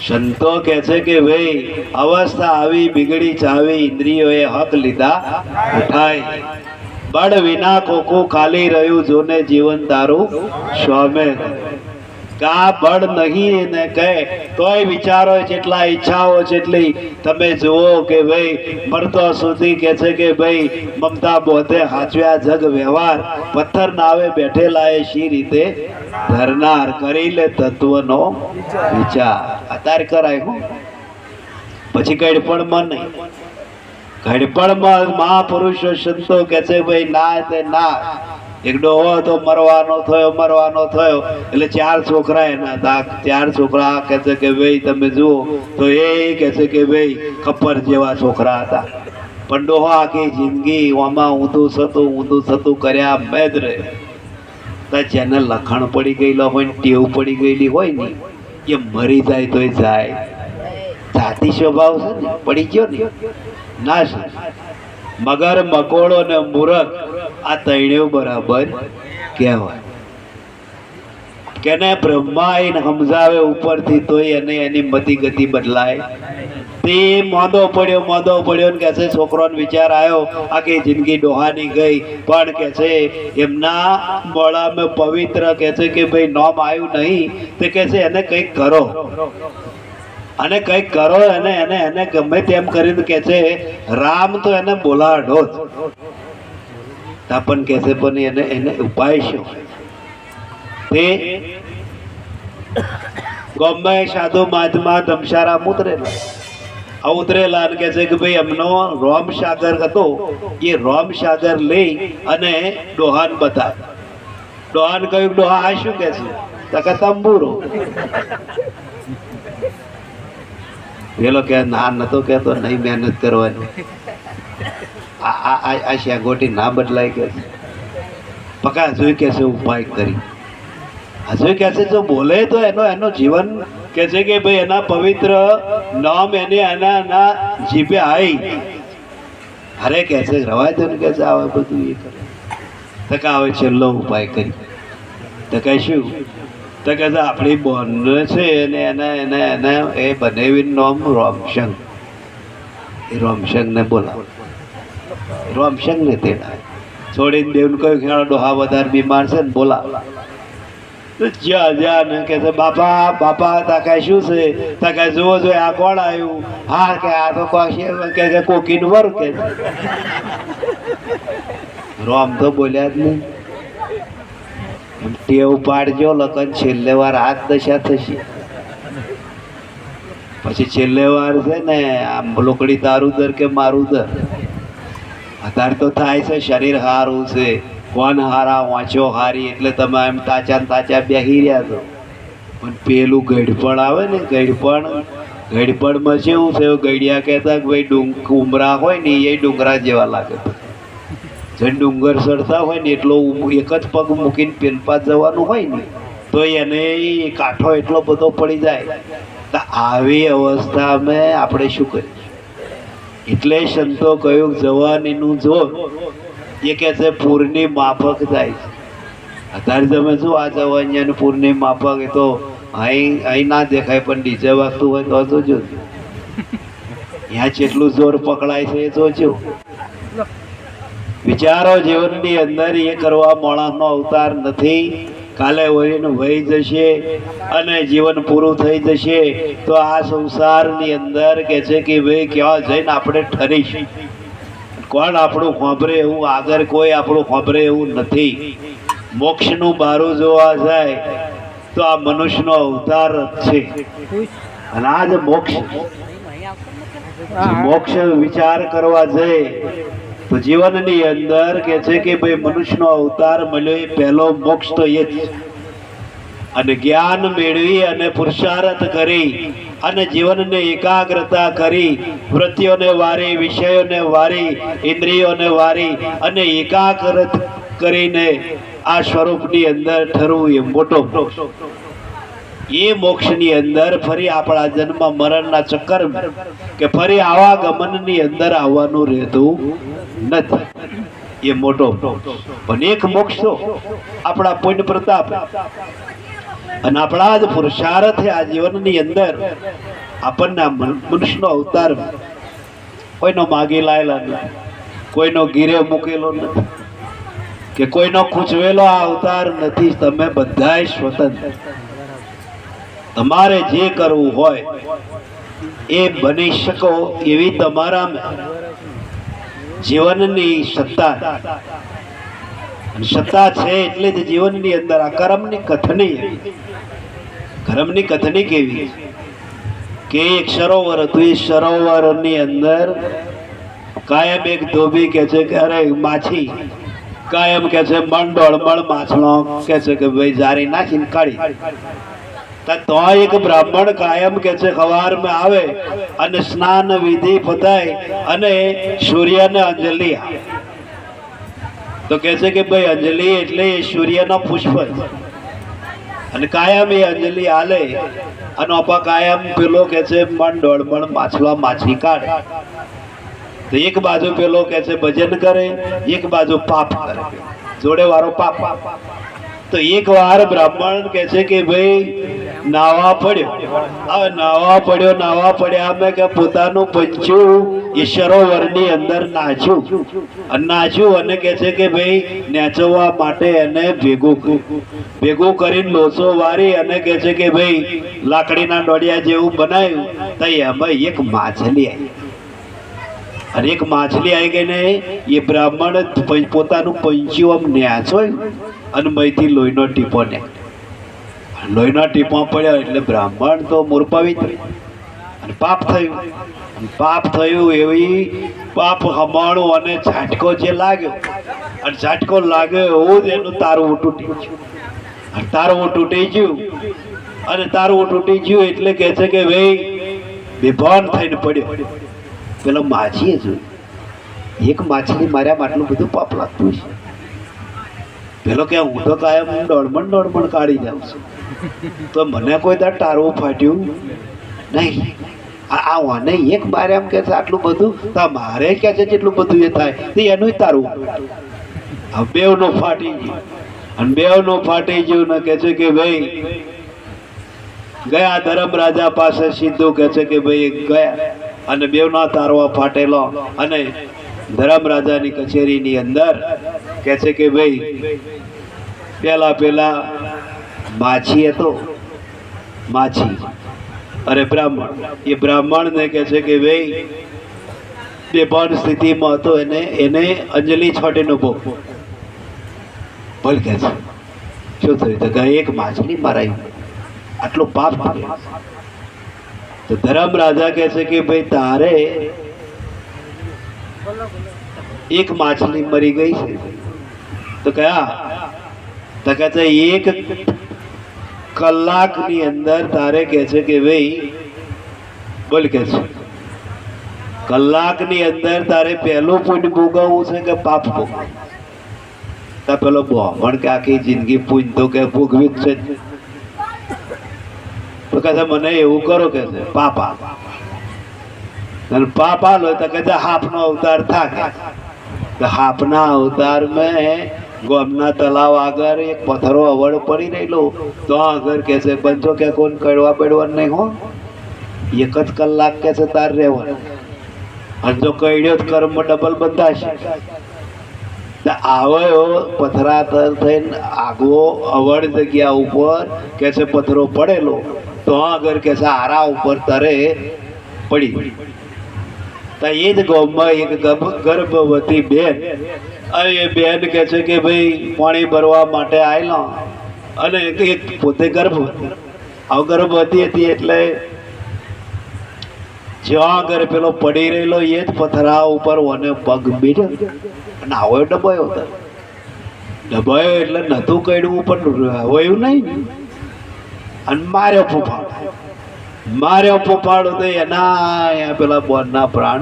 સંતો કહે છે કે ભાઈ અવસ્થા આવી બિગડી ચાવી ઇન્દ્રિયોએ હક લીધા ઉઠાય બળ વિના કોકું ખાલી રહ્યું જોને જીવન તારું સ્વામે કા બળ નહીં એને કહે તોય વિચારો જેટલા ઈચ્છાઓ જેટલી તમે જુઓ કે ભાઈ મરતો સુધી કે છે કે ભાઈ મમતા બોધે હાચવ્યા જગ વ્યવહાર પથ્થર નાવે બેઠેલા એ શી રીતે ધરનાર કરી લે તત્વનો વિચાર અત્યારે કરાય હું પછી ગડપણમાં નહીં ઘડપણમાં મહાપુરુષો સંતો કે છે ભાઈ ના તે ના એક ડોહો હતો મરવાનો થયો એટલે 4 છોકરા એના હતા 4 છોકરા કે છે કે ભાઈ તમે જુઓ તો એ કે છે કે ભાઈ ખપ્પર જેવા છોકરા હતા પણ ડોહો આખી જિંદગી આમાં ઊંધું થતું કર્યા મેદ રહે જેને લખણ પડી ગયેલો હોય ને ટેવ પડી ગયેલી હોય ને એ મરી જાય તોય જાય જાતિ સ્વભાવ છે ને પડી ગયો ને ના છે મગર મકોડો ને મૂરખ આ તૈણ્યો બરાબર કહેવાય કેને બ્રહ્મા એને સમજાવે ઉપરથી તોય એને એની મતિ ગતિ બદલાય તે મોદો પડ્યો ને કે છે છોકરોને વિચાર આવ્યો આખી જિંદગી ડોહાની ગઈ પણ કે છે એમના મોળામાં પવિત્ર કે છે કે ભાઈ નોમ આવ્યું નહીં તે કે છે એને કંઈક કરો અને કંઈક કરો એને ગમે તેમ કરીને કે છે રામ તો એને બોલાડો જ પણ કે છે પણ એને ઉપાય શું તે ગમે સાધુ મહાત્મા ધમશારા ઉતરેલા કે છે કે ભાઈ એમનો રોમ સાગર હતો એ રોમ સાગર લઈ અને ડોહાન બતાવે ડોહાન કહ્યું ડોહા આ શું કે છે તંબુરો પેલો કે ના નતો કેતો નહીં મહેનત કરવાની આ શ્યાગોટી ના બદલાય કે પકા જોઈ કે છે ઉપાય કરી હજુ કે છે જો બોલે તો એનો જીવન કે છે કે ભાઈ એના પવિત્ર નામ એના જીભે આવી અરે કે છે રવાય તો કે છે આવે બધું એ કરે તો કે આવે છેલ્લો ઉપાય કરી તો કે શું તો કે આપણી બોન છે એને એ બનાવી નામ રોમશંગ એ રોમશંગ ને બોલાવે રોમશંગ ને તેડા છોડીને દેવને કહ્યું કે ડોહા વધારે બીમાર છે ને બોલાવ જ્યાં કે છે બાપા તાકા શું છે તાકા જોવો જોઈએ આ કોણ આવ્યું હા કે આ તો કે કોકીનું વર કે રોમ તો બોલ્યા જ નહીં ટેવ પાડજો લખન છેલ્લે વાર હાથ દશા થશે પછી છેલ્લે વાર છે ને આમ લોકડી તારું દર કે મારું દર અત્યારે તો થાય છે શરીર હારું છે કોણ હારા વાંચો હારી એટલે તમે એમ તાચા બેસી રહ્યા છો પણ પેલું ગઢપણ આવે ને ગઢપણમાં કેવું છે ગઢિયા કહેતા કે ભાઈ ઉમરા હોય ને એ ડુંગરા જેવા લાગે જે ડુંગર ચડતા હોય ને એટલો એક જ પગ મૂકીને પેલપા જવાનું હોય ને તો એને કાંઠો એટલો બધો પડી જાય તો આવી અવસ્થામાં આપણે શું કરીએ એટલે સંતો કહ્યું જવાનીનું જોર એ કે છે પૂરની માફક જાય છે અત્યારે તમે શું આ જવાનિયાનું પૂરની માફક એ તો અહીં ના દેખાય પણ ડીજે વાગતું હોય તો જોજો ત્યાં જેટલું જોર પકડાય છે એ જોજો વિચારો જીવનની અંદર એ કરવા માણસનો અવતાર નથી કાલે વહીનું વહી જશે અને જીવન પૂરું થઈ જશે તો આ સંસારની અંદર કે છે કે ભાઈ ક્યાં જઈને આપણે ઠરીશું કોણ આપણું ખોબરે એવું આગળ કોઈ આપણું ખોબરે એવું નથી મોક્ષનું બારું જોવા જાય તો આ મનુષ્યનો અવતાર જ છે અને આ જ મોક્ષ વિચાર કરવા જાય તો જીવનની અંદર કે છે કે ભાઈ મનુષ્યનો અવતાર મળ્યો એ પહેલો મોક્ષ તો એ જ અને જ્ઞાન મેળવી અને પુરુષાર્થ કરી અને જીવનને એકાગ્રતા કરી વૃત્તિઓને વારી વિષયોને વારી ઇન્દ્રિયોને વારી અને એકાગ્ર કરીને આ સ્વરૂપની અંદર ઠરવું એ મોટો એ મોક્ષની અંદર ફરી આપણા જન્મ મરણના ચક્કર કે ફરી આવા ગમનની અંદર આવવાનું રહેતું નથી એ મોટો પણ એક મોક્ષ તો આપણા પુણ્ય પ્રતાપ અને આપણા જ પુરુષાર્થે આ જીવનની અંદર આપણને આ મનુષ્યનો અવતાર કોઈનો માગી લાયેલા નથી, કોઈનો ગીરે મૂકેલો નથી કે કોઈનો ખૂંચવેલો આ અવતાર નથી. તમે બધાય સ્વતંત્ર, તમારે જે કરવું હોય એ બની શકો એવી તમારામાં જીવનની સત્તા સત્તા છે. એટલે જ જીવનની અંદર આ કર્મની કથની કેવી કે એક સરોવર હતું. એ સરોવરની અંદર કાયમ એક ધોબી કે છે કે અરે માછી કાયમ કે છે મંડોળ માછલો કે છે કે ભાઈ જારી નાખીને કાઢી. તો એક બ્રાહ્મણ કાયમ કે છે સવારમાં આવે અને સ્નાન વિધિ પતાય અને સૂર્યને અંજલિ આપે. તો કે છે કે ભાઈ અંજલિ એટલે સૂર્યનો પુષ્પ અને કાયમ એ અંજલિ આલે અને અપા કાયમ પેલો કે છે મંડોળ માછલો માછી કાઢે. તો એક બાજુ પેલો કે છે ભજન કરે, એક બાજુ પાપ કરે, જોડે વાળો પાપ. તો એક વાર બ્રાહ્મણ કે છે કે ભાઈ નાવા પડ્યા મેં કે પોતાનું પંચું એ સરોવરની અંદર નાચ્યું અને કે છે કે ભાઈ નાચવા માટે એને ભેગું કરીને લોચો વારી અને કે છે કે ભાઈ લાકડીના ડોડિયા જેવું બનાવ્યું. તો એમાં એક માછલી આવી અને એક માછલી આવી ગઈ ને એ બ્રાહ્મણ પોતાનું પંચું આમ ન્યાચોય અને મહીથી લોહીનો ટીપો ને લોહીના ટીપા પડ્યા એટલે બ્રાહ્મણ તો મૂર્પાવી અને પાપ થયું એવી પાપ હમાણું અને ઝાટકો જે લાગ્યો અને ઝાટકો લાગ્યો એવું જ એનું તારવું તૂટી ગયું અને તારવું તૂટી ગયું એટલે કહે છે કે ભાઈ બેભાન થઈને પડ્યો. પેલો માછીએ જોયું એક માછલી માર્યા આટલું બધું પાપ લાગતું છે. પેલો કે હું તો કાયમ દોડમણ કાઢી જાઉં છું, તો મને કોઈ દાડ તારવું ફાટ્યું નહીં. આ વાને એક મારે એમ કે છે આટલું બધું, તો મારે કે છે જેટલું બધું એ થાય તો એનું તારવું બેવનું ફાટી ગયું ને કે છે કે ભાઈ ગયા ધર્મ રાજા પાસે સીધું કે છે કે ભાઈ ગયા અને બેવના તારવા ફાટેલો અને ધર્મ રાજાની કચેરીની અંદર કે છે કે ભાઈ પેલા માછી હતો અરે બ્રાહ્મણ એ બ્રાહ્મણને કે છે કે ભાઈ બેભાન સ્થિતિમાં હતો એને અંજલિ છોટીનો ભોગ બોલ કે છે શું થયું તો એક માછલી મરાઈ આટલું પાપ કર્યું. તો ધર્મ રાજા કહે છે કે ભાઈ તારે એક માછલી મરી ગઈ છે. તો કયા તો કહે છે એક કલાકની અંદર તારે કહે છે કે ભાઈ બોલ કે છે કલાકની અંદર તારે પહેલું પુણ્ય ભોગવવું છે કે પાપ ભોગવવું. તો પેલો બ્રાહ્મણ કે આખી જિંદગી પુણ્ય તો કે ભોગવી જ છે. તો કહે છે મને એવું કરો કે છે પાપ આલો તો કહે છે હાફનો અવતાર થાય. તો હાફના અવતાર મેં ગામના તલાવ આગળ એક પથ્થરો અવળ પડી રહેલો તો આગળ કે છે બંધો કે કોણ કડવા પડવાનું નહીં હો, એક જ કલાક કે છે તાર રહેવાનું અને જો કડ્યો કર્મ ડબલ બંધાશે. આવ્યો પથરા થઈને આગવો અવળ જગ્યા ઉપર કે છે પથરો પડેલો તો આગળ કે છે આરા ઉપર તરે પડી. તો એ જ ગામમાં એક ગર્ભવતી બેન એ બેન કે છે કે ભાઈ પાણી ભરવા માટે આવેલો અને એક પોતે ગર્ભવતી હતી એટલે જ્યાં આગળ પેલો પડી રહેલો એ જ પથરા ઉપર ઓને પગ બીજો અને આવો ડબાયો એટલે નતું કડવું પણ હોયું નહીં અને માર્યો ફૂફાડો તો એના પેલા બોનના પ્રાણ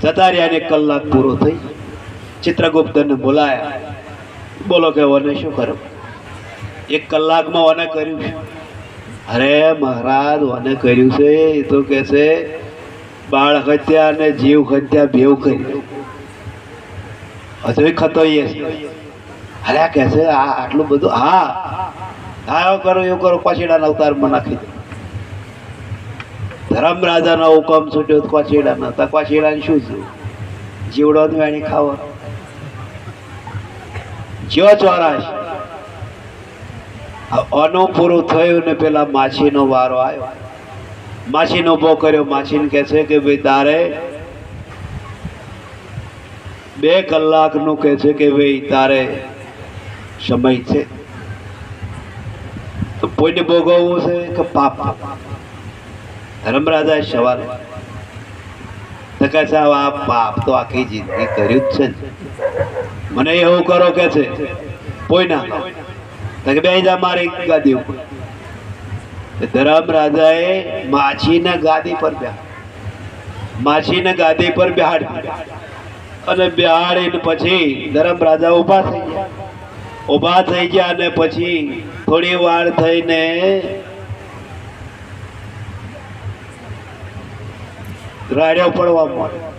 જતા રહ્યા. ને કલાક પૂરો થઈ ચિત્રગુપ્તને બોલાયા. બોલો કે ઓને શું કરો? એક કલાકમાં ઓને કર્યું છે. અરે મહારાજ ઓને કર્યું છે એ તો કે છે બાળ હત્યા અને જીવ હત્યા બેવ કરી હજુ ખતો એ અરે આ કહે છે આ આટલું બધું, હા હા એવું કરો એવું કરો, કોચીડાના અવતારમાં નાખી દે. ધર્મ રાજાનો હુકમ છૂટ્યો કોચીડાના, તો કોચીડાને શું થયું? જીવડો વેણી ખાવો જ્યો ચોરાશ. આનું પૂરું થયું ને પેલા માછીનો વારો આવ્યો. માછીનો ઉભો કર્યો. માછીને કહે છે કે ભાઈ તારે 2 કલાકનું કહે છે કે ભાઈ તારે સમય છે. તો પુણ્ય ભોગવવું છે કે પાપ? ધર્મરાજાએ સવાલ તો કહે છે આ પાપ તો આખી જિંદગી કર્યું જ છે ને, મને એવું કરો કે છે પોઈના તો કે બેહી જા મારી ગાદી ઉપર. ધર્મરાજાએ માછીને ગાદી પર માછીને ગાદી પર બેહાડી અને બેહાડીને પછી ધર્મરાજા ઊભા થઈ ગયા અને પછી થોડી વાર થઈને રાડ્યો પડવા માંડ્યો.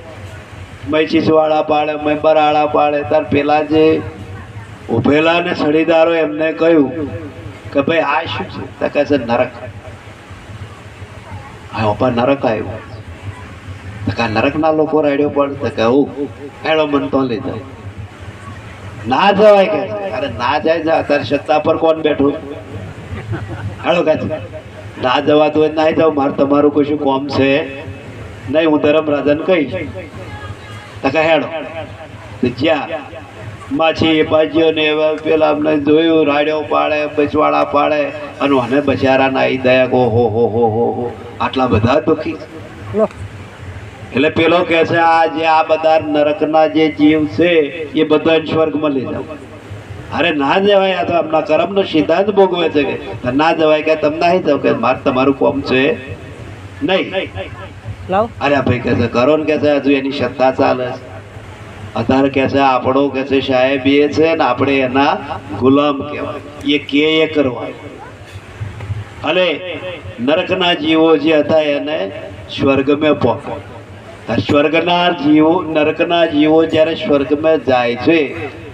મય ચીસવાળા પાડે, મય બરાળા પાડે. તાર પેલા જે ઉભેલા ને સડીદારો એમને કહ્યું કે ભાઈ આ શું છે? તો કહે છે નરક. હા ઓપા નરક આવ્યું. તો કે નરકના લોકો રાડ્યો પડે? તો કે હું હેડો મન તો લઈ જાય. ના જવાય કે અરે ના જાય જા, તારી સત્તા પર કોણ બેઠું? હેડો કે ના જવાતું હોય ના જાવ, મારે તમારું કશું કોમ છે નહીં, હું ધર્મરાજાને કહીશ. તો કે હેડો. જ્યાં માછી બાજીઓ ને પેલા અમને જોયું રાડ્યો પાડે, બચવાડા પાડે અને મને બચારા ના આવી દયા હો આટલા બધા દુઃખી. એટલે પેલો કે છે આ જે આ બધા નરકના જે જીવ છે એ બધા સ્વર્ગમાં લઈ જાવ. અરે ના જવાય, આ તો આપણા કર્મનો સિદ્ધાંત ભોગવે છે કે ના જવાય કે તમે નહીં જાવ કે મારે તમારું કોમ છે નહીં. અરે ભાઈ કે છે કરો ને, કે છે હજુ એની સત્તા ચાલે છે. અત્યારે કે છે આપણો કે છે સાહેબ એ છે ને આપણે એના ગુલામ કહેવાય, એ કે એ કરવા. અને નરકના જીવો જે હતા એને સ્વર્ગમાં પહોંચે. નરકના જીવો જ્યારે સ્વર્ગમાં જાય છે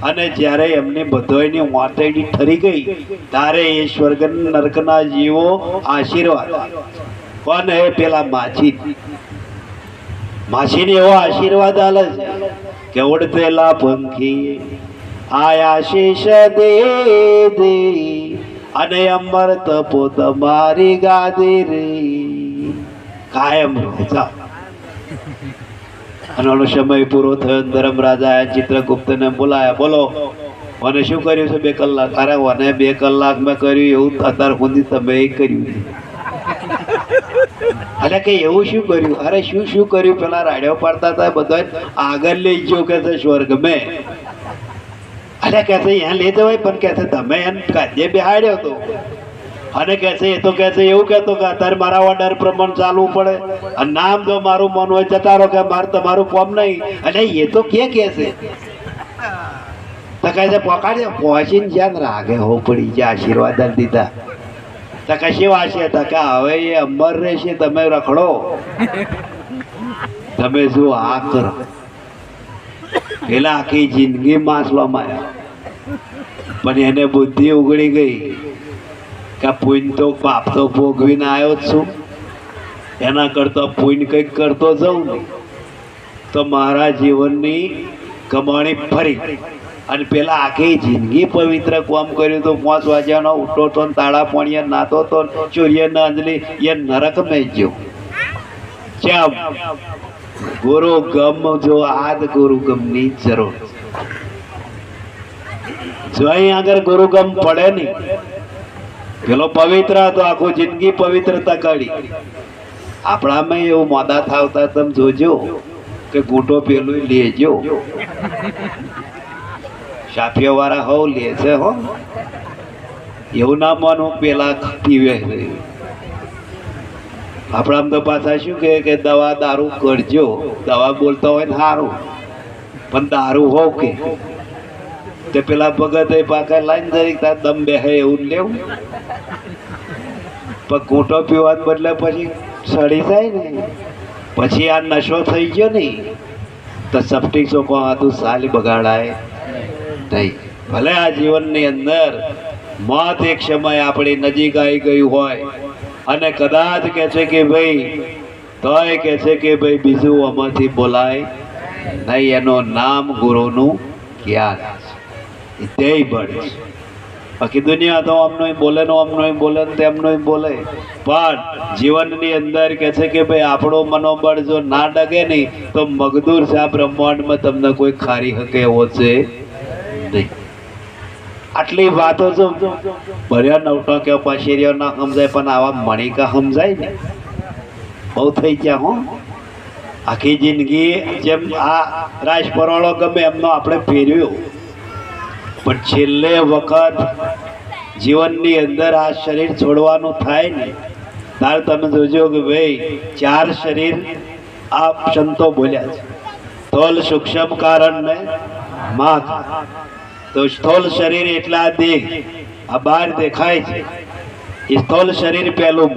અને જ્યારે એમની બધાની વાંટેડી ઠરી ગઈ ત્યારે એ સ્વર્ગ નરકના જીવો આશીર્વાદ કોને? પેલા માછીને એવો આશીર્વાદ આલે છે કે ઉડતેલા પંખી આયા શીશ દે દે અને અમર તપો તમારી ગાદી રે કાયમ રહે. અને ઓનો સમય પૂરો થયો. ધર્મરાજા ચિત્રગુપ્તને બોલાયા. બોલો મને શું કર્યું છે 2 કલાક? અરે મને 2 કલાક મેં કર્યું એવું અત્યાર સુધી તમે કર્યું. અરે કે એવું શું કર્યું? અરે શું કર્યું? પેલા રાડ્યો પાડતા હતા બધા આગળ લઈ ગયો કે છે સ્વર્ગ મેં. અરે કે છે અહીંયા લઈ જવાય પણ કે છે તમે એમ કાજે બેહાડ્યો હતો. અને કે છે એ તો કે છે એવું કહેતો કે અત્યારે મારા ઓર્ડર પ્રમાણે ચાલવું પડે અને નામ જો મારું મન હોય જતા રહો કે મારે તમારું કોમ નહીં. અને એ તો કે છે તો કહે છે પકડ્યો પહોંચીને જ્યાં રાગે હો પડી જે આશીર્વાદ દીધા. તો કશી વાંચે હતા કે હવે એ અમર રહેશે, તમે રખડો, તમે જો આ કરો. પેલા આખી જિંદગી માસવા માર્યા પણ એને બુદ્ધિ ઉગડી ગઈ કે પુણ્ય તો પાપ તો ભોગવીને આવ્યો જ છું, એના કરતા પુણ્ય કંઈક કરતો જાઉં ને તો મારા જીવનની કમાણી ફરી. અને પેલા આખી જિંદગી પવિત્ર કામ કર્યું તો 5 વાગ્યાનો ઉઠો તો તાળા પાણીએ નાતો તો સૂર્યને અંજલિ એ નરક મેં ગયો. કેમ? ગુરુ ગમ જો આદ ગુરુ ગમની જરૂર. જો અહીં આગળ ગુરુ ગમ પડે નહીં. પેલો પવિત્ર હતો, આખું જિંદગી પવિત્રતા કાઢી. આપણામાં એવું મોડા થાવતા તમે જોજો કે ગૂંટો પેલું લેજો. સાફીઓ વાળા હો લે છે હો, એવું ના માનો પેલા પીવે છે. આપણામાં તો પાછા શું કે દવા દારૂ કરજો. દવા બોલતા હોય ને સારું પણ દારૂ હોવ કે તે પેલા ભગત પાકા લાઈન જરીક તાર દમ બેહે એવું લેવું. પણ ઘૂંટો પીવા બદલે પછી સડી જાય ને પછી આ નશો થઈ ગયો ને તો સપટી ચોકો હતું સાલી બગાડાય નહીં. ભલે આ જીવનની અંદર મોત એક સમય આપણી નજીક આવી ગયું હોય અને કદાચ કે છે કે ભાઈ તોય કે છે કે ભાઈ બીજું આમાંથી બોલાય નહીં, એનું નામ ગુરુનું જ્ઞાન છે, તે બળ છે. બાકી દુનિયા તો આમનો બોલે ને આમનો બોલે ને તેમનો બોલે, પણ જીવનની અંદર કે છે કે ભાઈ આપણું મનોબળ જો ના ડગે નહીં તો મગદૂર છે આ બ્રહ્માંડમાં તમને કોઈ ખારી શકે એવો છે નહીં. આટલી વાતો જો ભર્યા નવટો પાશેરીઓ ના સમજાય, પણ આવા મણિકા સમજાય ને બહુ થઈ ગયા. હો આખી જિંદગી જેમ આ રાજ પરોળો ગમે એમનો આપણે ફેરવ્યો, પણ છેલ્લે વખત જીવનની અંદર આ શરીર છોડવાનું થાય ને ત્યારે તમે જોજો કે ભાઈ 4 શરીર આ સંતો બોલ્યા છે. સ્થૂલ સૂક્ષ્મ કારણ ને માગ. તો સ્થૂલ શરીર એટલે આ દેહ, આ બહાર દેખાય છે, એ સ્થૂલ શરીર પહેલું.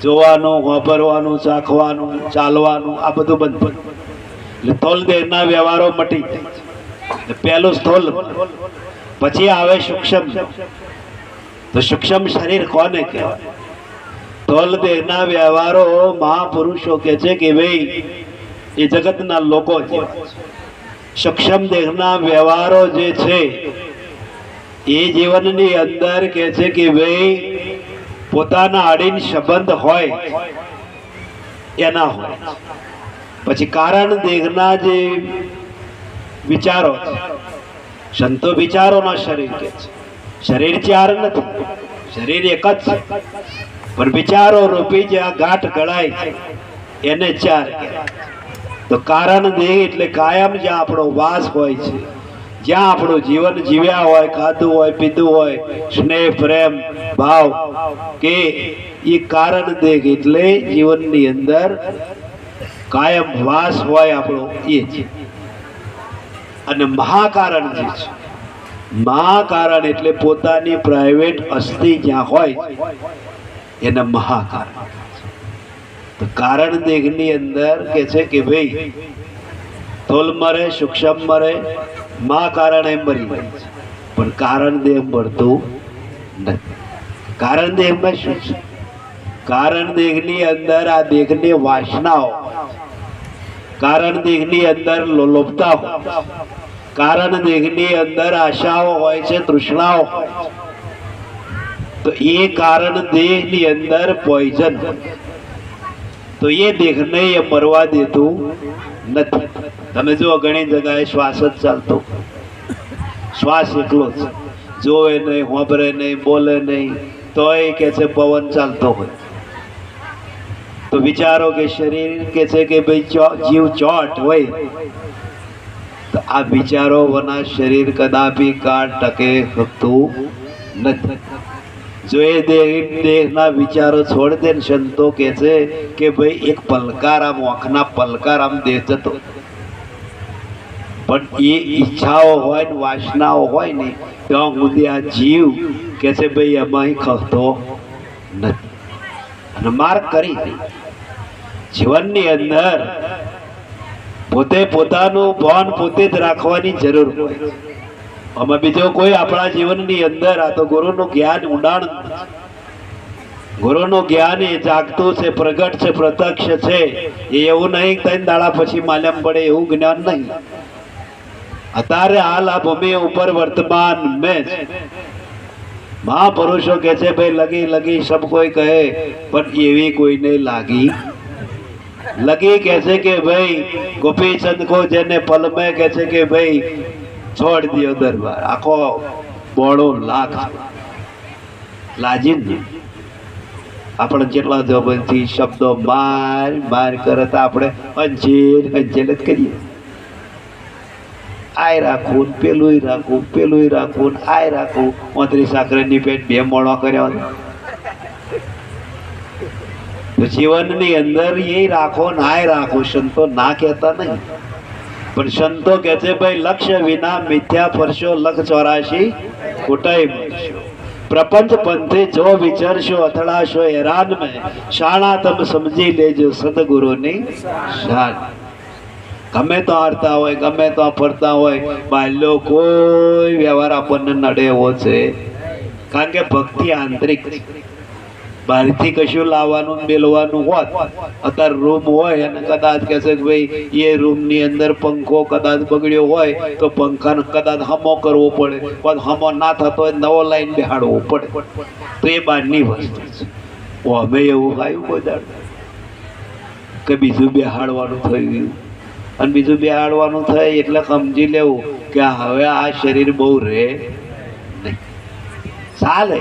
જોવાનું, વાપરવાનું, ચાખવાનું, ચાલવાનું આ બધું બંધ. એટલે સ્થૂલ દેહના વ્યવહારો મટી જાય છે. પહેલું સ્થૂલ, પછી આવે સૂક્ષ્મ. તો સૂક્ષ્મ શરીર કોને કહેવાય? સ્થૂલ દેહના વ્યવહારો મહાપુરુષો કે છે કે ભાઈ એ જગતના લોકો જેવા છે. સૂક્ષ્મ દેહના વ્યવહારો જે છે એ જીવનની અંદર કે છે કે ભાઈ પોતાના આડીન સંબંધ હોય એના હોય. પછી કારણ દેહના જે વિચારો છે, સંતો વિચારોના શરીર કે છે. શરીર 4 નથી, શરીર એક જ છે, પણ વિચારો રૂપી જે આ ગાંઠ ગળાય છે એને 4 કહેવાય. તો કારણ દેહ એટલે કાયમ જ્યાં આપણો વાસ હોય છે, જ્યાં આપણું જીવન જીવ્યા હોય, ખાધું હોય, પીધું હોય, સ્નેહ પ્રેમ ભાવ, કે એ કારણ દેહ એટલે જીવનની અંદર કાયમ વાસ હોય આપણો એ છે. અને મહાકારણ જે છે, મહાકારણ એટલે પોતાની પ્રાઇવેટ અસ્થિ જ્યાં હોય એને મહાકારણ. તો કારણ દેહની અંદર કે છે કે ભાઈ સ્થૂલ મરે, સૂક્ષ્મ મરે, મહાકારણ એમ મરી જાય છે, પણ કારણ દેહ મળતું નથી. કારણ દેહમાં શું છે? કારણ દેહની અંદર આ દેહની વાસનાઓ, કારણ દેહની અંદર લોભતા હોય, કારણ દેહની અંદર આશાઓ હોય છે, તૃષ્ણાઓ હોય છે. તો એ કારણ દેહની અંદર પોઈઝન, તો એ દેહને એ મરવા દેતું નથી. તમે જો ઘણી જગ્યાએ શ્વાસ જ ચાલતો, શ્વાસ એકલો જ, જોવે નહીં, હોંભરે નહીં, બોલે નહીં, તોય કે છે પવન ચાલતો હોય. તો વિચારો કે શરીર કે છે કે ભાઈ જીવ ચોટ હોય, તો આ વિચારો વના શરીર કદાપી કાળ ટકે શકતું નથી. જો એ દેહના વિચારો છોડ દે ને, સંતો કે છે કે ભાઈ એક પલકાર આમ, આંખના પલકાર આમ દેહ જતો. પણ એ ઈચ્છાઓ હોય ને વાસનાઓ હોય ને ત્યાં સુધી આ જીવ કે છે ભાઈ એમાં ખતો નથી. અને માર્ગ કરી જીવનની અંદર પોતે પોતાનું ભાન પોતે જ રાખવાની જરૂર હોય. આમાં બીજો કોઈ આપણા જીવનની અંદર, આ તો ગુરુનું જ્ઞાન ઊંડાણ. ગુરુનું જ્ઞાન એ જાગતું છે, પ્રગટ છે, પ્રત્યક્ષ છે. એ એવું નહીં 3 દાડા પછી માલમ પડે એવું જ્ઞાન નહીં. અત્યારે હાલ આ ભૂમિ ઉપર વર્તમાન મેં મહાપુરુષો કે છે ભાઈ લગી લગી સબ કોઈ કહે, પણ એવી કોઈને લાગી. લગી કે છે કે ભાઈ ગોપીચંદ કો જેને પલ में કે છે કે ભાઈ છોડ દિયો દરબાર. આખો બોળો લાખ લાજીન આપણે જેટલા જબરથી શબ્દો માર માર કરતા આપણે અંજેલ અંજેલ જ કરીએ. આય રાખવું, પેલું રાખવું, પેલું રાખવું, આય રાખવું. 35 સાકરની પેટ 2 મોળો કર્યો. તો જીવનની અંદર એ રાખો ને આય રાખો. સંતો ના કહેતા નહીં, પણ સંતો કે છે ભાઈ લક્ષ્ય વિના મિથ્યા ફરશો, લખ 84 ખોટાઈ મળશો. પ્રપંચ પંથે જો વિચારશો અથડાશો હેરાન મેં, શાણા તમ સમજી લેજો સદગુરુની શાન. ગમે તો હારતા હોય, ગમે તો ફરતા હોય, બાલ્યો કોઈ વ્યવહાર આપણને નડે એવો છે, કારણ કે ભક્તિ આંતરિક છે. બહારથી કશું લાવવાનું મેળવાનું હોત, અત્યારે રૂમ હોય અને કદાચ કહેશે કે ભાઈ એ રૂમની અંદર પંખો કદાચ બગડ્યો હોય તો પંખાને કદાચ હમો કરવો પડે, પણ હમો ના થતો હોય નવો લાઈન બેહાડવો પડે, તો એ બહારની વસ્તુ છે. અમે એવું આવ્યું કોઈ દાડ કે બીજું બેહાડવાનું થયું, અને બીજું બેહાડવાનું થાય એટલે સમજી લેવું કે હવે આ શરીર બહુ રહે નહીં. ચાલે,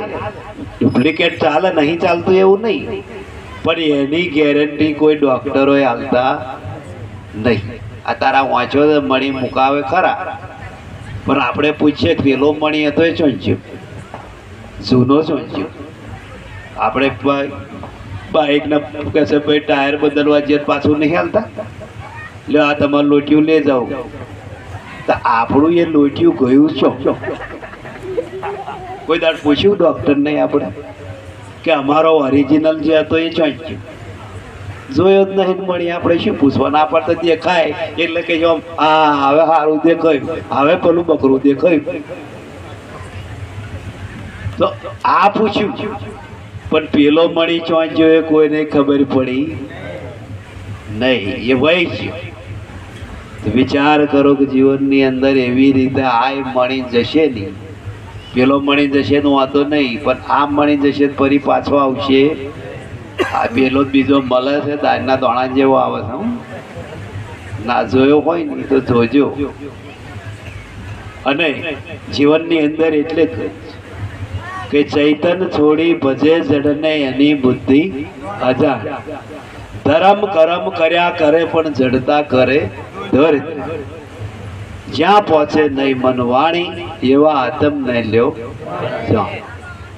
ડુપ્લિકેટ ચાલે, નહીં ચાલતું એવું નહીં, પણ એની ગેરંટી કોઈ ડોક્ટરોએ હાલતા નહીં. આ તારા વાંચો મણી મુકાવે ખરા, પણ આપણે પૂછીએ પેલો મણી હતો એ ચોંચ્યો, જૂનો ચોંચ્યો. આપણે બાઇકના કહેશે ભાઈ ટાયર બદલવા જઈએ પાછું નહીં હાલતા, લે આ તમારું લોટિયું લઈ જાઓ, તો આપણું એ લોટિયું ગયું છો? કોઈ દાડ પૂછ્યું ડૉક્ટર નહીં આપણે કે અમારો ઓરિજિનલ જે હતો એ ચોંચ્યો? જોયો જ નહીં મળી, આપણે શું પૂછવાના? આપણે તો દેખાય એટલે કે જો હા હવે સારું દેખાયું, હવે પેલું બકરું દેખાયું, તો આ પૂછ્યું. પણ પેલો મળી ચોંચ્યો એ કોઈને ખબર પડી નહીં, એ વહી ગયો. વિચાર કરો કે જીવનની અંદર એવી રીતે આ મળી જશે નહીં, પેલો મળી જશે નો વાંધો નહીં, પણ આ મળી જશે ફરી પાછો આવશે. આ પેલો બીજો મળે છે દાળના દોણા જેવો આવે છે, ના જોયો હોય ને તો જોજો. અને જીવનની અંદર એટલે જ કે ચૈતન છોડી ભજે જડને એની બુદ્ધિ અજાણ, ધર્મ કરમ કર્યા કરે પણ જડતા કરે ધર, જ્યાં પહોંચે નહીં મન વાણી એવા આતમ ને લ્યો જાણ.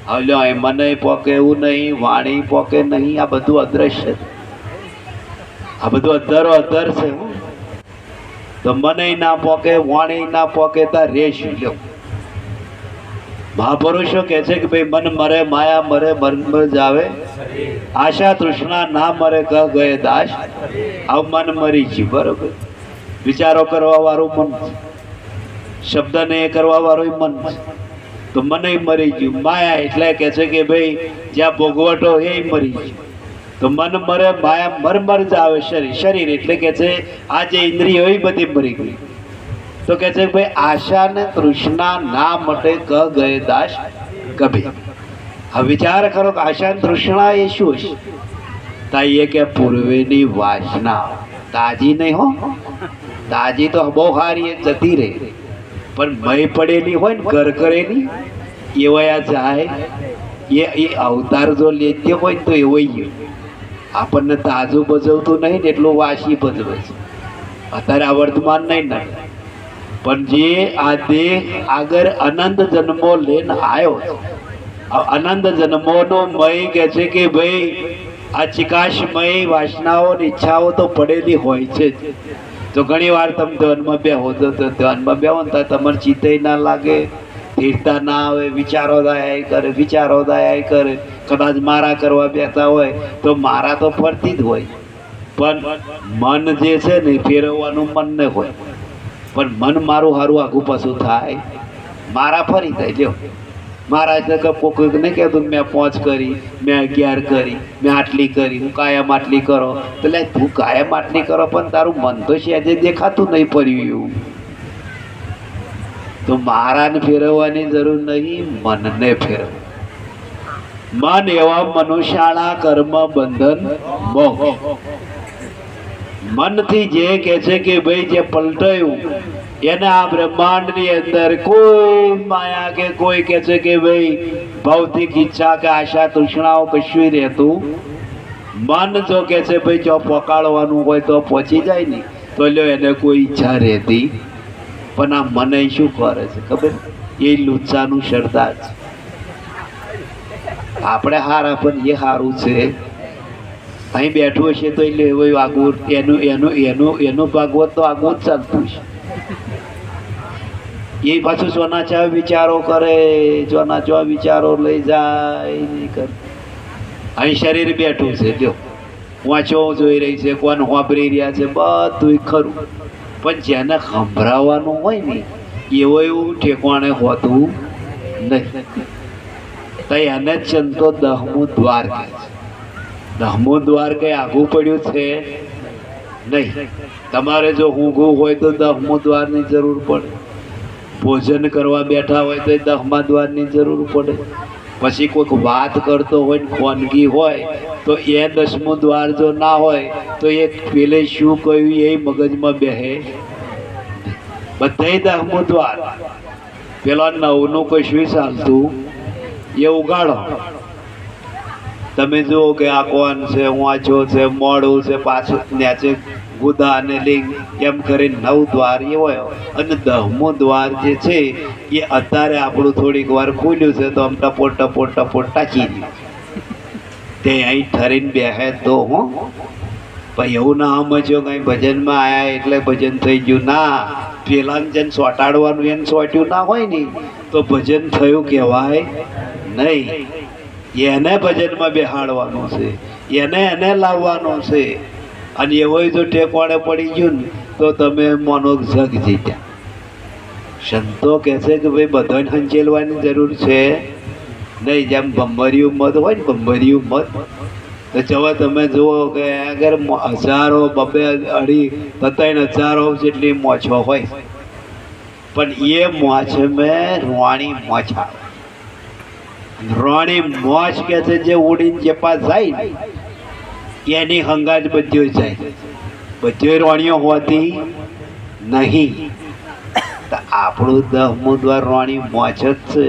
હવે લ્યો એ મને પોકે એવું નહીં, વાણી પોકે નહીં, આ બધું અદ્રશ્ય, આ બધું અધરો અધર છે. તો મને ના પોકે, વાણી ના પોકે, તા રેશ લ્યો. મહાપુરુષો કહે છે કે ભાઈ મન મરે માયા મરે મન જાવે, આશા તૃષ્ણા ના મરે ક ગયે દાસ. આવ મન મરી ગયું, બરોબર. વિચારો કરવા વાળું મન છે, શબ્દને એ કરવા વાળું મન છે, તો મને મરી ગયું. માયા એટલે કહે છે કે ભાઈ જ્યાં ભોગવટો એ મરી ગયું, તો મન મરે માયા મર જ આવે. શરીર શરીર એટલે કે છે આ જે ઇન્દ્રિયો એ બધી મરી ગઈ. તો કે છે ભાઈ આશા ને તૃષ્ણા ના મટે ક ગયે દાસ કભી. હવે વિચાર કરો કે આશા ને તૃષ્ણા એ શું છે? તાઈએ કે પૂર્વેની વાસના તાજી નહીં હો, તાજી તો બહુ સારી જતી રહે, પણ મય પડેલી હોય ને ઘર કરેલી એવા જાય. એ અવતાર જો લેતી હોય ને તો એવો ગયો. આપણને તાજું બજવતું નહીં ને એટલું વાસી બજવે છે. અત્યારે આ વર્તમાન નહીં ના, પણ જે આ દેહ આગળ અનંત જન્મો લઈને આવ્યો, અનંત જન્મોનો મય કહે છે કે ભાઈ આ ચિકાશમય વાસનાઓ ઈચ્છાઓ તો પડેલી હોય છે. તો ઘણી વાર તમે ધ્યાનમાં બેહો તો ધ્યાનમાં બેહો ને તમારે ચિત્તે ના લાગે, સ્થિરતા ના આવે, વિચારો દાયા કરે, વિચારો દાયા કરે. કદાચ મારા કરવા બેઠા હોય તો મારા તો ફરતી જ હોય, પણ મન જે છે ને ફેરવવાનું મન ને હોય, પણ મન મારું સારું આઘું પાછું થાય, મારા ફરી થાય. લ્યો મારા કોઈક નહીં કહેતું મેં 5 કરી, મેં 11 કરી, મેં આટલી કરી, હું કાયમ આટલી કરો. તો લે તું કાયમ આટલી કરો પણ તારું મન તો છે આજે દેખાતું નહીં પડ્યું એવું. તો મારાને ફેરવવાની જરૂર નહીં, મનને ફેરવ. મન એવા મનુષ્યાળા કર્મ બંધન મોહ. મનથી જે કહે છે કે ભાઈ જે પલટાયું એને આ બ્રહ્માંડની અંદર કોઈ માયા કે કોઈ કહે છે કે ભાઈ ભૌતિક ઈચ્છા કે આશા તૃષ્ણાઓ કશું રહેતું. મન જો કહે છે ભાઈ જો પકાડવાનું હોય તો પહોંચી જાય ને, તો લ્યો એને કોઈ ઈચ્છા રહેતી. પણ આ મને શું કરે છે ખબર? એ લુચ્ચાનું સરદાર છે. આપણે હારા પણ એ સારું છે. અહીં બેઠું હશે તો એટલે એવું આગવું એનું એનું એનું એનું ભાગવત તો આગવું જ ચાલતું છે. એ પાછું સોના ચા વિચારો કરે, સોના ચા વિચારો લઈ જાય નહીં કરે. અહીં શરીર બેઠું છે, લ્યો વાંચો જોઈ રહી છે, કોણ વાપરી રહ્યા છે, બધું ખરું. પણ જેને સંભળાવવાનું હોય ને એવું ઠેકાણે હોતું નહીં. તો એને જ સંતો 10મું દ્વાર કહે છે. 10મું દ્વાર કંઈ આઘું પડ્યું છે નહીં. તમારે જો ઊંઘવું હોય તો 10મું દ્વારની જરૂર પડે. ભોજન કરવા બેઠા હોય તો 10મા દ્વારની જરૂર પડે. પછી કોઈક વાત કરતો હોય ને ખોનગી હોય તો એ 10મું દ્વાર જો ના હોય તો એ પેલે શું કહ્યું એ મગજમાં બેહે. બધાય 10મું દ્વાર. પેલા 9નું કશું ચાલતું એ ઉગાડો. તમે જુઓ કે આ કોણ છે, વાંચો છે, મોડું છે, પાછું નેચે ગુદા અને લિંગ એમ કરીને 9 દ્વાર એ હોય. અને 10મું દ્વાર જે છે એ અત્યારે આપણું થોડીક વાર ખુલ્યું છે તો આમ ટપોટ ટપોટ ટપોટ ટાંકી દે તે અહીં ઠરીને બેહે તો હું પણ એવું ના સમજ્યો કંઈ ભજનમાં આવ્યા એટલે ભજન થઈ ગયું. ના, પેલાને જેને સોટાડવાનું એને સોટ્યું ના હોય ને તો ભજન થયું કહેવાય નહીં. એને ભજનમાં બેહાડવાનું છે, એને લાવવાનું છે. અને એવો જો ટેકવાડે પડી ગયું ને તો તમે મોનો જગ જીત્યા. સંતો કહે છે કે ભાઈ બધાને હંચેલવાની જરૂર છે નહીં. જેમ ભંભરિયું મત હોય ને, ભંભરિયું મત તો ચવા તમે જુઓ કે અગર 1000 2 અઢી 3000 જેટલી મોછો હોય પણ એ મોછ મેં રોણી મોછ આવે. રોણી મોછ કે છે જે ઉડીને જે પાસ જાય ને એની હંગાજ બધ્યો જાય. બધ્યો રોણીઓ હોતી નહીં. તો આપણું 10મું દ્વાર રોણી મોછ જ છે.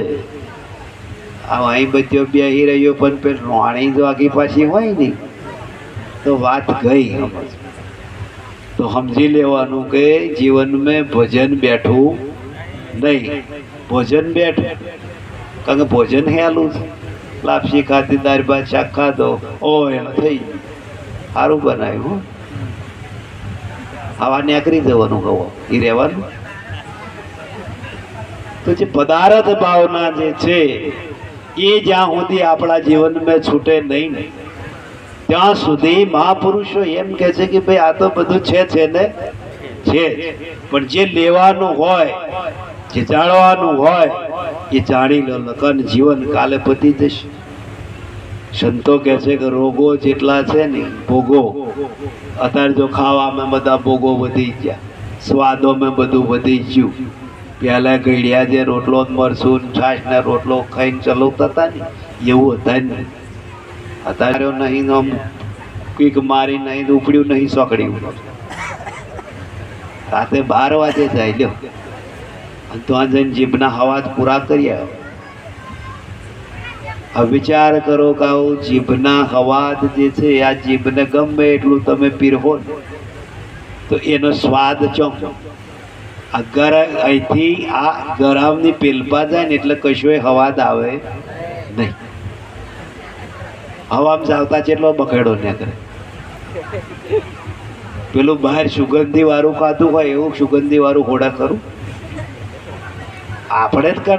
અહીં બધ્યો બેહી રહ્યો પણ પેલ રોણી જો આગી પાછી હોય ને તો વાત ગઈ. તો સમજી લેવાનું કે જીવન મેં ભજન બેઠું નહીં. ભોજન બેઠું કારણ કે ભોજન હેલું છે. લાપસી ખાધી, દાળ ભાત શાક ખાધો, ઓ એનો થઈ સારું બનાવ્યું. આવા નીકળી જવાનું કહો એ રહેવાનું. તો જે પદાર્થ ભાવના જે છે એ જ્યાં સુધી આપણા જીવનમાં છૂટે નહીં ને ત્યાં સુધી મહાપુરુષો એમ કહે છે કે ભાઈ આ તો બધું છે ને છે, પણ જે લેવાનું હોય, જે જાણવાનું હોય એ જાણી લો. લખન જીવન કાલે પતી જશે. સંતો કહે છે કે રોગો જેટલા છે ને ભોગો, અત્યારે જો ખાવામાં બધા ભોગો વધી ગયા, સ્વાદોમાં બધું વધી ગયું. પહેલા ગળ્યા જે રોટલો મરસું છાશ ને રોટલો ખાઈને ચલાવતા હતા ને એવું હતા જ નહીં. અત્યારે નહીં આમ કીક મારી નહીં ઉપડ્યું નહીં સોકડ્યું. રાતે 12 વાગે જાય લ્યો અને તો આ જઈને જીભના હવાજ પૂરા કરી આવ્યો. હવે વિચાર કરો કે આવું જીભના હવાજ જે છે આ જીભને ગમે એટલું તમે પીરવો તો એનો સ્વાદ ચોક. અગર અહીંથી આ ગરાવની પેલપા જાય ને એટલે કશો હવાદ આવે નહીં. હવામાં ચાલતા જેટલો બખેડો ને કરે. પેલું બહાર સુગંધી વાળું ખાધું હોય એવું સુગંધી વાળું હોડા કરું. આપણે જ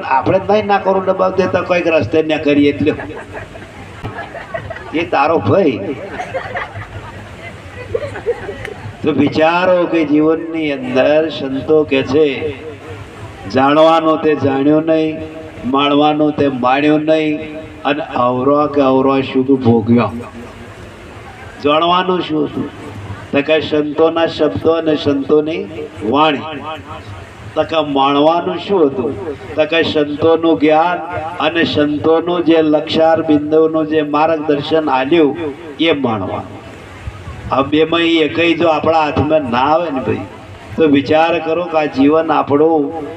નહીં ના કરું દબાવ દેતા કોઈક રસ્તે ના કરીએ એટલે એ તારો ભાઈ. તો વિચારો કે જીવનની અંદર સંતો કે છે જાણવાનું તે જાણ્યું નહીં, માણવાનું તે માણ્યું નહીં, અને અવરો કે અવરો શું ભોગ્યો. જાણવાનું શું હતું તો કે સંતોના શબ્દો અને સંતોની વાણી. તો કે માણવાનું શું હતું તો કે સંતોનું જ્ઞાન અને સંતોનું જે લક્ષાર બિંદુનું જે માર્ગદર્શન આલ્યું એ માણવાનું. આ બેમાં એકઈ જો આપણા હાથમાં ના આવે ને ભાઈ તો વિચાર કરો કે આ જીવન આપણું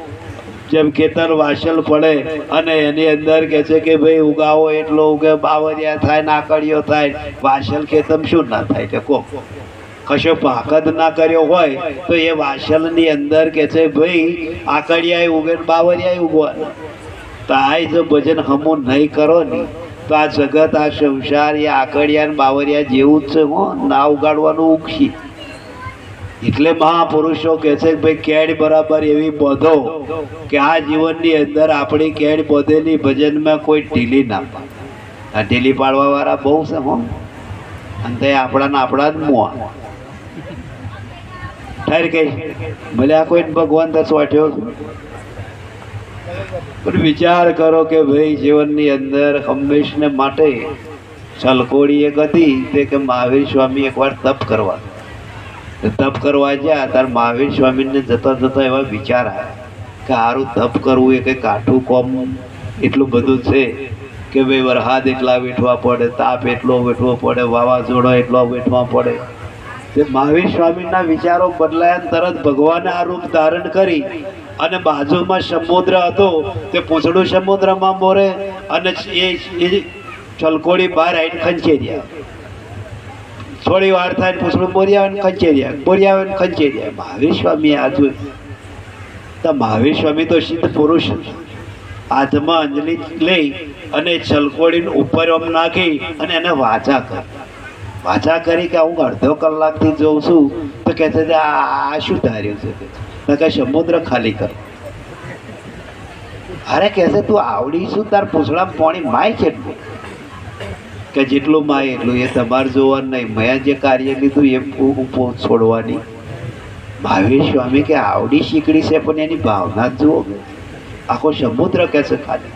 જેમ ખેતર વાસલ પડે અને એની અંદર કહે છે કે ભાઈ ઉગાવો એટલો ઉગે, બાવરિયા થાય, નાકડીઓ થાય, વાસલ ખેતમ શું ના થાય કે કહો. કશો પાક જ ના કર્યો હોય તો એ વાસલની અંદર કહે છે ભાઈ આકડિયા ઉગે ને બાવરિયા ઉગવાના. તો આ જો ભજન હમું નહીં કરો ને તો આ જગત, આ સંસાર એ આકડિયા ને બાવરિયા જેવું જ છે. હો ના ઉગાડવાનું ઉગશી. એટલે મહાપુરુષો કહે છે કે ભાઈ કેડ બરાબર એવી બોધો કે આ જીવનની અંદર આપણી કેડ બોધેલી ભજનમાં કોઈ ઢીલી ના પાડે. આ ઢીલી પાડવા વાળા બહુ છે હો. અને તે આપણા જ મોં. ઠાર કે ભલે આ કોઈ ભગવાન તો સોટ્યો પણ વિચાર કરો કે ભાઈ જીવનની અંદર હંમેશને માટે છલકોડી એક હતી તે કે મહાવીર સ્વામી એકવાર તપ કરવા ગયા ત્યારે મહાવીર સ્વામીને જતા જતા એવા વિચાર આવ્યા કે સારું તપ કરવું એ કંઈ કાઠું કોમ એટલું બધું છે કે ભાઈ વરસાદ એટલા વેઠવા પડે, તાપ એટલો વેઠવો પડે, વાવાઝોડો એટલો વેઠવા પડે. તે મહાવીર સ્વામીના વિચારો બદલાયા. તરત ભગવાને આ રૂપ ધારણ કરી અને બાજુમાં સમુદ્ર હતો તે પૂંછડું સમુદ્રમાં મોરે અને એ છલકોડી બહાર આવીને ખંચેર્યા. થોડી વાર થાય પૂંછડું બોર્યા આવે ખંચેર્યા, બોર્યા આવે ખંચેર્યા. મહાવીર સ્વામી આ જોયું તો મહાવીર સ્વામી તો સિદ્ધ પુરુષ હાથમાં અંજલિ લઈ અને છલકોડીને ઉપર આમ નાખી અને એને વાચા કરી કે હું અડધો કલાકથી જોઉં છું તો કહે છે આ શું ધાર્યું છે કે સમુદ્ર ખાલી કર. અરે કહે છે તું આવડી શું તાર પૂછડામાં પાણી માય કેટલું કે જેટલું માય એટલું એ તમારે જોવાનું નહીં. મેં જે કાર્ય લીધું એ છોડવાની. મહાવીર સ્વામી કે આવડી શીકડી છે પણ એની ભાવના જ જુઓ. આખો સમુદ્ર કે છે ખાલી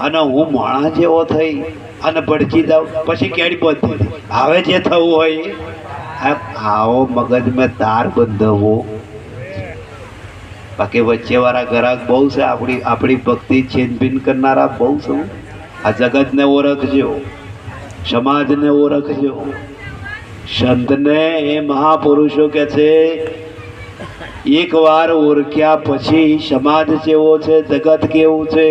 અને હું માણસ જેવો થઈ અને ભડકી જાઉં પછી કેડી બંધ હવે જે થવું હોય આવો મગજ મેં તાર બંધવો. બાકી વચ્ચેવાળા ગ્રાહક બહુ છે. આપણી ભક્તિ છેનબીન કરનારા બહુ છે. આ જગતને ઓળખજો, સમાજને ઓળખજો. સંતને એ મહાપુરુષો કે છે એકવાર ઓળખ્યા પછી સમાજ કેવો છે, જગત કેવું છે,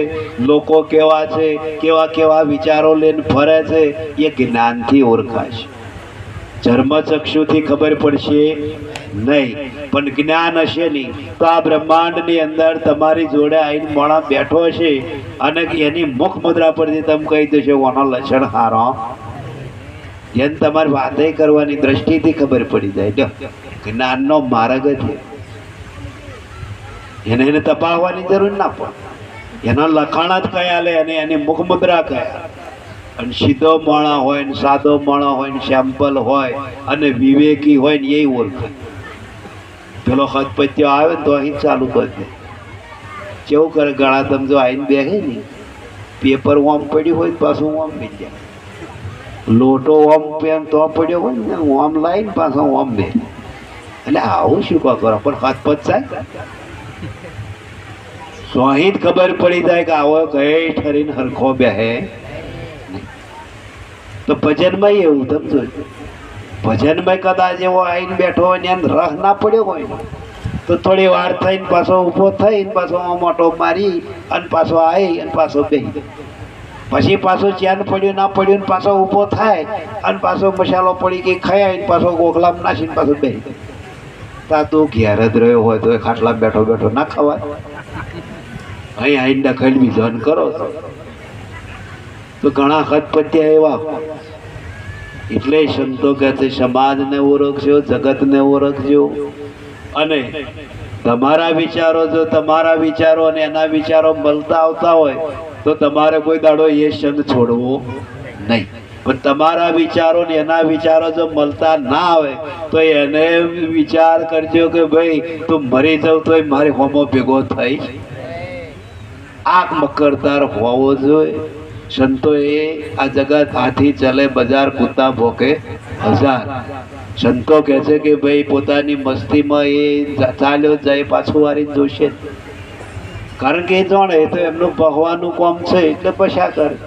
લોકો કેવા છે, કેવા કેવા વિચારો લઈને ફરે છે એ જ્ઞાનથી ઓળખાશે. ચર્મચક્ષુથી ખબર પડશે નહીં, પણ જ્ઞાન હશે નહીં તો આ બ્રહ્માંડની અંદર તમારી જોડે આવીને મોણા બેઠો હશે અને એની મુખ મુદ્રા પરથી તમે કહી દેશો ઓનો લક્ષણ હારો. એને તમારી વાતે કરવાની દ્રષ્ટિથી ખબર પડી જાય. જ્ઞાનનો માર્ગ છે. એને તપાવવાની જરૂર ના પડે. એના લખાણ જ કયા લે અને એની મુખ મુદ્રા કયા. અને સીધો માણા હોય ને સાદો માણા હોય ને સેમ્પલ હોય અને વિવેકી હોય ને એ ઓળખાય. પેલો ખતપત્યો આવે ને તો અહીં ચાલુ કરી દે. કેવું કરે ઘણા તમે જો આવીને બેસે ને પેપર ઓમ પડ્યું હોય ને પાછું ઓમ બેસી જાય. લોટો ઓમ પેન તો પડ્યો હોય ને ઓમ લાવીને પાછો ઓમ બે. એટલે આવું શું કરો પણ ખતપત થાય સોહિત ખબર પડી જાય કે આવો કઈ ઠરીને હરખો બેહે. તો ભજનમાં એવું સમજો. ભજનમાં કદાચ એવો આવીને બેઠો હોય ને એને રસ ના પડ્યો હોય તો થોડી વાર થઈને પાછો ઊભો થઈને પાછો મોટો મારી અને પાછો આવી અને પાછો બેસી. પછી પાછું ચેન પડ્યું ના પડ્યું ને પાછો ઊભો થાય અને પાછો મસાલો પડી કે ખાય પાછો ગોખલામાં નાખીને પાછો બેસી. તા તું ઘેર જ રહ્યો હોય તો એ ખાટલા બેઠો બેઠો ના ખવાય. અહીં આવીને દખલ બીજન કરો તો ઘણા ખતપત્યા એવા. એટલે સંતો કહે છે સમાજને ઓળખજો, જગતને ઓળખજો અને તમારા વિચારો જો તમારા વિચારો અને એના વિચારો મળતા આવતા હોય તો તમારે કોઈ દાડો એ સંગ છોડવો નહીં. પણ તમારા વિચારો ને એના વિચારો જો મળતા ના આવે તો એને વિચાર કરજો કે ભાઈ તું મરી જાવ તોય મારી હોમો ભેગો થઈ. આંખ મકરદાર હોવો જોઈએ. સંતો એ આ જગત હાથી ચલે બજાર કૂતા ભોકે હજાર. સંતો કહે છે કે ભાઈ પોતાની મસ્તીમાં એ ચાલ્યો જાય પાછું વારીને જોશે. કારણ કે એ જાણે તો એમનું ભગવાનનું કામ છે એટલે પછા કરે.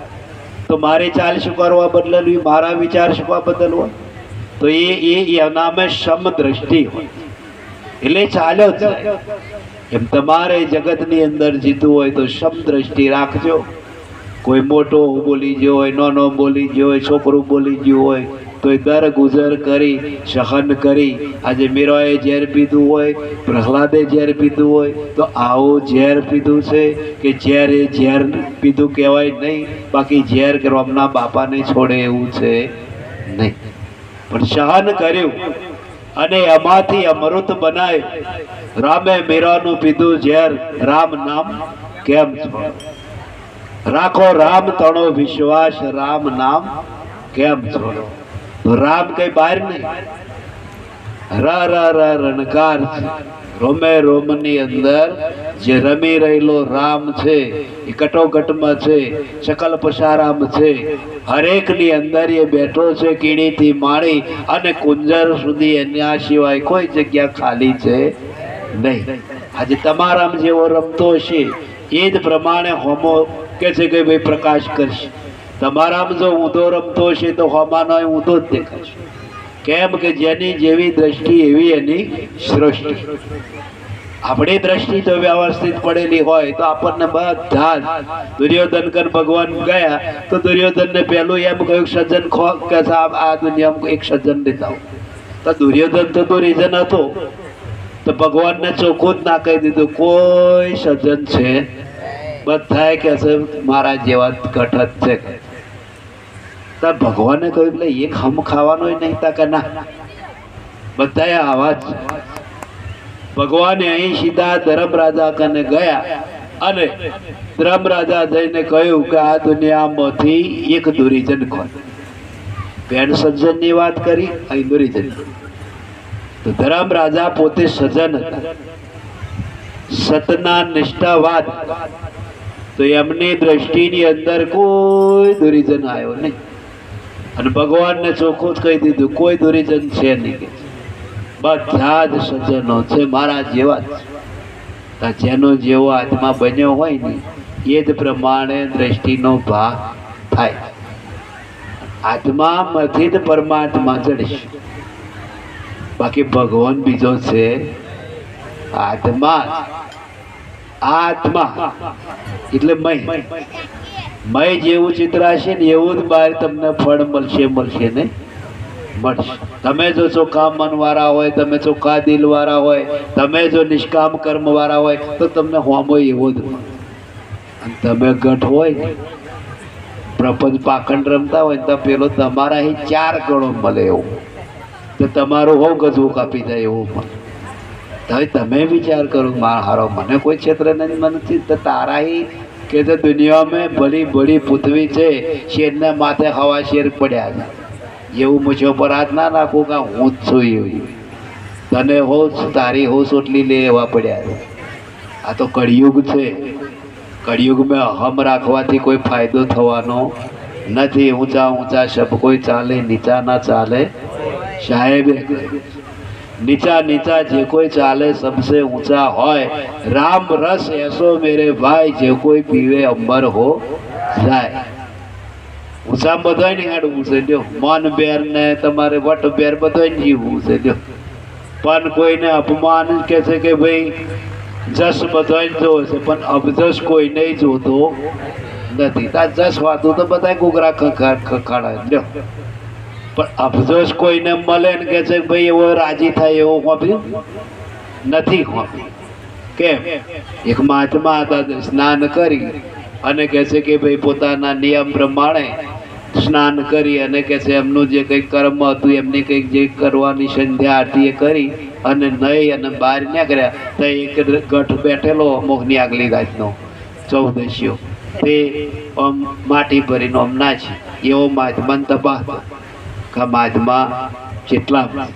તો મારે ચાલ શું કરવા બદલવી, મારા વિચાર શું બદલવા, તો એ નામે સમદ્રષ્ટિ હોય એટલે ચાલ્યો જ જાય. એમ તમારે જગતની અંદર જીતવું હોય તો સમદ્રષ્ટિ રાખજો. કોઈ મોટો બોલી ગયો હોય, નાનો બોલી ગયો હોય, છોકરું બોલી ગયું હોય તો એ દર ગુજર કરી સહન કરી. આજે મીરાએ ઝેર પીધું હોય, પ્રહલાદે ઝેર પીધું હોય તો આવું ઝેર પીધું છે કે ઝેર એ ઝેર પીધું કહેવાય નહીં. બાકી ઝેર રમના બાપાને છોડે એવું છે નહીં. પણ સહન કર્યું અને એમાંથી અમૃત બનાવ્યું. રામે મીરાનું પીધું ઝેર, રામ નામ કેમ છોડો. રાખો રામ તણો વિશ્વાસ, રામ નામ કેમ છોડો. તો રામ કઈ બહાર નહીં. રણકાર રોમે રોમની અંદર જે રમી રહેલો રામ છે એ કટોકટમાં છે, સકલ પસારામ છે, હરેકની અંદર એ બેઠો છે કીડીથી માણી અને કુંજર સુધી એના સિવાય કોઈ જગ્યા ખાલી છે નહીં. આજે તમારામ જેવો રમતો હશે એ જ પ્રમાણે હોમો કે છે કે ભાઈ પ્રકાશ કરશે. તમારામાં જો ઊંધો રમતો હશે તો હોમાનો ઊંધો જ દેખાશે. કેમ કે જેની જેવી દ્રષ્ટિ એવી એની સૃષ્ટિ. આપણી દ્રષ્ટિ તો વ્યવસ્થિત પડેલી હોય તો આપણને બધા જ દુર્યોધન કર ભગવાન ગયા તો દુર્યોધનને પહેલું એમ કહ્યું સજ્જન કે આ દુનિયામાં એક સજ્જન લીધા. તો દુર્યોધન તો રીઝન હતો તો ભગવાનને ચોખ્ખું જ ના કહી દીધું કોઈ સજ્જન છે બધા કે છે મારા જેવા ઘટ જ છે. તો ભગવાને કહ્યું એટલે એક હમ ખાવાનો નહીં તા કે ના બધા આવા જ. ભગવાને અહીં સીધા ધર્મરાજા કને ગયા અને ધર્મરાજા જઈને કહ્યું કે આ દુનિયામાંથી એક દુર્જન કોણ. બેન સજ્જનની વાત કરી, અહીં દુર્જન. તો ધર્મરાજા પોતે સજ્જન હતા, સતના નિષ્ઠાવાદ. તો એમની દ્રષ્ટિની અંદર કોઈ દુર્જન આવ્યો નહીં અને ભગવાનને ચોખ્ખું જ કહી દીધું કોઈ દુર્જન છે નહીં, બધા જ સજ્જનો છે મારા જેવા જ. જેનો જેવો આત્મા બન્યો હોય ને એ જ પ્રમાણે દ્રષ્ટિનો ભાગ થાય. આત્મામાંથી જ પરમાત્મા ચડશે. બાકી ભગવાન બીજો છે આત્મા. આત્મા એટલે મય જેવું ચિત્ર હશે ને એવું જ બહાર તમને ફળ મળશે ને મળશે. તમે જો ચોખ્ખા મન વાળા હોય, તમે ચોખ્ખા દિલ વાળા હોય, તમે જો નિષ્કામ કર્મ વાળા હોય તો તમને હોમો એવો જ. અને તમે ગઠ હોય ને પ્રપંચ પાખંડ રમતા હોય તો પેલો તમારા અહીં 4 ગણો મળે એવું, તો તમારું હોવ ગજવું કાપી જાય એવું મળે. હવે તમે વિચાર કરો હારો મને કોઈ ક્ષેત્ર નથી તો તારા ही કે દુનિયામાં ભલી ભલી પૃથ્વી છે શેરના માથે હવા શેર પડ્યા છે એવું મુછો પર હાથ ના નાખું કે હું જ છું એવું. તને હોશ તારી હોશ ઓટલી લેવા પડ્યા છે. આ તો કળિયુગ છે. કળિયુગમાં અહમ રાખવાથી કોઈ ફાયદો થવાનો નથી. ઊંચા ઊંચા શબ્દ કોઈ ચાલે, નીચા ના ચાલે. સાહેબે નીચા નીચા જે કોઈ ચાલે सबसे ऊंचा હોય. રામ રસ એસો મેરે ભાઈ જે કોઈ પીવે અંબર હો જાય. ઊંચા બધાય ને હાડવું છે લ્યો. મન બેર ને તમારે વટ બેર બધાય જીવવું છે લ્યો. પણ કોઈને અપમાન કે છે કે ભાઈ જસ બધાય જોવે છે પણ અબજસ કોઈ નહીં જોતો નથી. તાર જસ વાતું તો બધા ઘૂઘરા ખખાડા લ્યો. પણ અફસોસ કોઈને મળે ને કે છે ભાઈ એવો રાજી થાય એવો હોપ્યું નથી હોપ્યું. કેમ? એક મહાત્મા હતા સ્નાન કરી અને કહે છે કે ભાઈ પોતાના નિયમ પ્રમાણે સ્નાન કરી અને કહે છે એમનું જે કંઈક કર્મ હતું એમની કંઈક જે કરવાની સંધ્યા આરતી એ કરી અને નહીં અને બહાર નીકળ્યા તો એક ગઠ બેઠેલો મોહની આગલી રાતનો 14 તે આમ માટી ભરીનો આમ નાચી એવો મહાત્માને તબાહ મહાત્મા જેટલા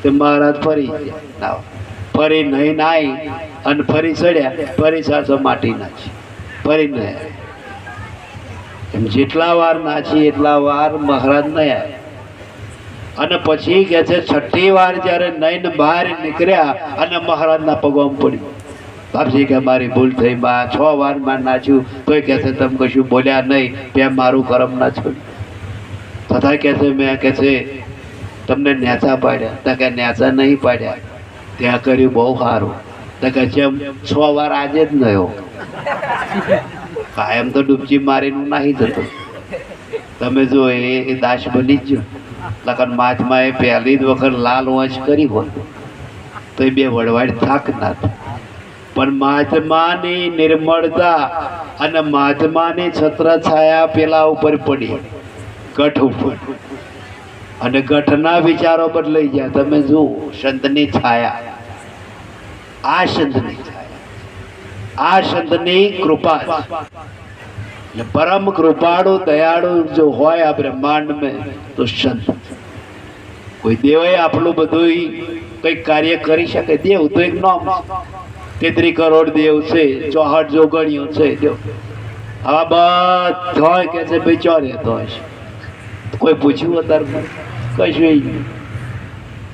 તે મહારાજ ફરી ગયા. ફરી નહીં નાઈ અને ફરી ચડ્યા, ફરી સાસો માટી નાચી, ફરી નહીં. એમ જેટલા વાર નાચી એટલા વાર મહારાજ નહીં આવ્યા. અને પછી કે છે 6ઠી વાર જ્યારે નઈને બહાર નીકળ્યા અને મહારાજના પગમાં પડ્યું. બાપજી કે મારી ભૂલ થઈ, 6 વાર માં નાચ્યું તોય કે છે તમે કશું બોલ્યા નહીં, ત્યાં મારું કરમ ના છોડ્યું. તથા કે છે મેં કે છે તમને નેચા પાડ્યા. તો કે નેચા નહીં પાડ્યા, ત્યાં કર્યું બહુ સારું. તો કે જેમ 6 વાર આજે જ નયો, કાયમ તો ડૂબજી મારીનું નહીં જતો. તમે જો એ દાસ બની જ લખન મહાત્મા એ પહેલી જ વખત લાલ વંશ કરી હોત તો એ 2 વડવાડ થાક ના થાય. પણ મહાત્માની નિર્મળતા અને મહાત્માની છત્ર છાયા પેલા ઉપર પડી, ગઠ ઉપર, અને ગઠના વિચારો બદલાઈ ગયા. તમે જુઓ સંતની છાયા, આ સંતની છાયા, આ સંતની કૃપા. परम कृपाणु दयालु जो હોય આ બ્રહ્માંડ में तो संत કોઈ દેવે આપણું બધું કંઈક કાર્ય કરી શકે? દેવ તો એક નામ, 33 કરોડ દેવ છે, 64 જોગણીઓ છે. દેવ આ બધા કે છે ભાઈ ચો રહેતો હશે? કોઈ પૂછ્યું અત્યારે? કશું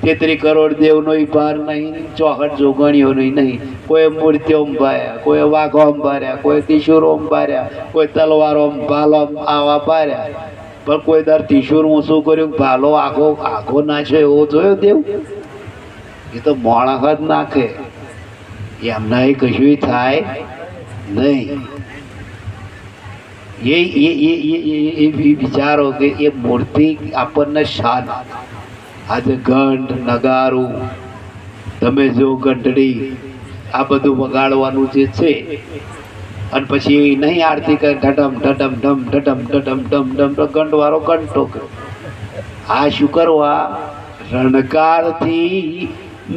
33 કરોડ દેવનો પાર નહીં, 64 જોગણીઓનો નહીં. કોઈ મૂર્તિઓ અંબાર્યા, કોઈ વાઘો અંબાર્યા, કોઈ ત્રિશુરો અંબાર્યા, કોઈ તલવારો ભાલો આવા પાર્યા. પણ કોઈ દર ત્રિશુર હું શું કર્યું, ભાલો આખો આખો નાખ્યો એવો જોયો દેવ? એ તો માણસ જ નાખે, એમના એ કશું થાય નહીં. એ વિચારો કે એ મૂર્તિ આપણને શાન. આજે ઘંટ નગારું તમે જો ઘંટડી આ બધું વગાડવાનું જે છે, અને પછી નહીં આરતી કરે ઢટમ ઢટમ ઢમ ઢટમ ઢટમ ઢમ ઢમ તો ઘંટ વાળો ઘંટો કરે. આ શું કરવા? રણકારથી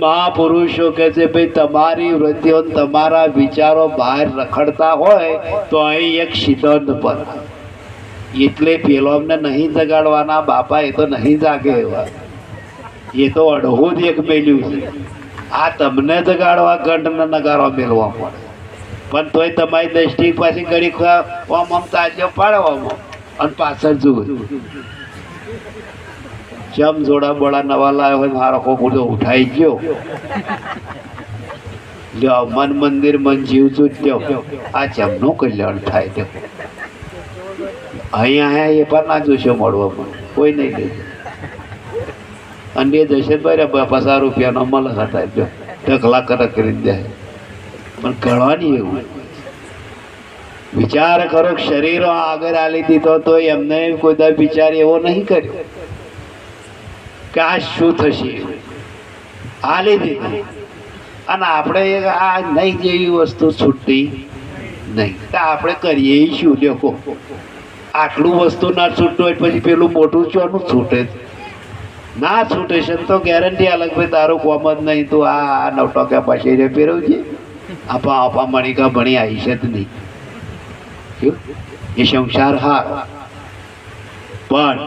મહાપુરુષો કહે છે ભાઈ તમારી વૃત્તિઓ તમારા વિચારો બહાર રખડતા હોય તો અહીં એક સિદ્ધાંત પર, એટલે પેલો અમને નહીં જગાડવાના બાપા, એ તો નહીં જાગે એવા, એ તો અડહું જ એક મેલ્યું છે. આ તમને જગાડવા ઘંટને નગારો મેળવા પડે. પણ તોય તમારી દ્રષ્ટિ પાછી ઘડી આમ આમ તાજો પાડવામાં અને પાછળ જુએ. જમ જોડા બોડા નવા લાવ્યો હોય મારો ખોખું તો ઉઠાઈ ગયો. લ્યો મન મંદિર મન જીવ લ્યો, આ જમનું કલ્યાણ થાય. તે અહીંયા એ પણ ના જોશો મળવામાં, કોઈ નહીં દેજો. અને એ જશે બરાબર 50 રૂપિયાનો મળે હતા, જો ઢગલા કરે કરી દે. પણ કરવાની એવું વિચાર કરો, શરીરો આગળ આલી દીધો તો એમને કોઈ વિચાર એવો નહીં કર્યો કે આ શું થશે, આલી દીધું. અને આપણે આ નહીં જેવી વસ્તુ છૂટતી નહીં, તો આપણે કરીએ શું? દેખો આટલું વસ્તુ ના છૂટતું હોય પછી પેલું મોટું ચોનું છૂટે? ના છૂટે છે તો ગેરંટી અલગ ભાઈ તારું કોમ જ નહીં, તું આ 9 ટકા પાછી રે પહેરવજે, આપા આપા મણીકા ભણી આવી છે જ નહીં. એ સંસાર હારો. પણ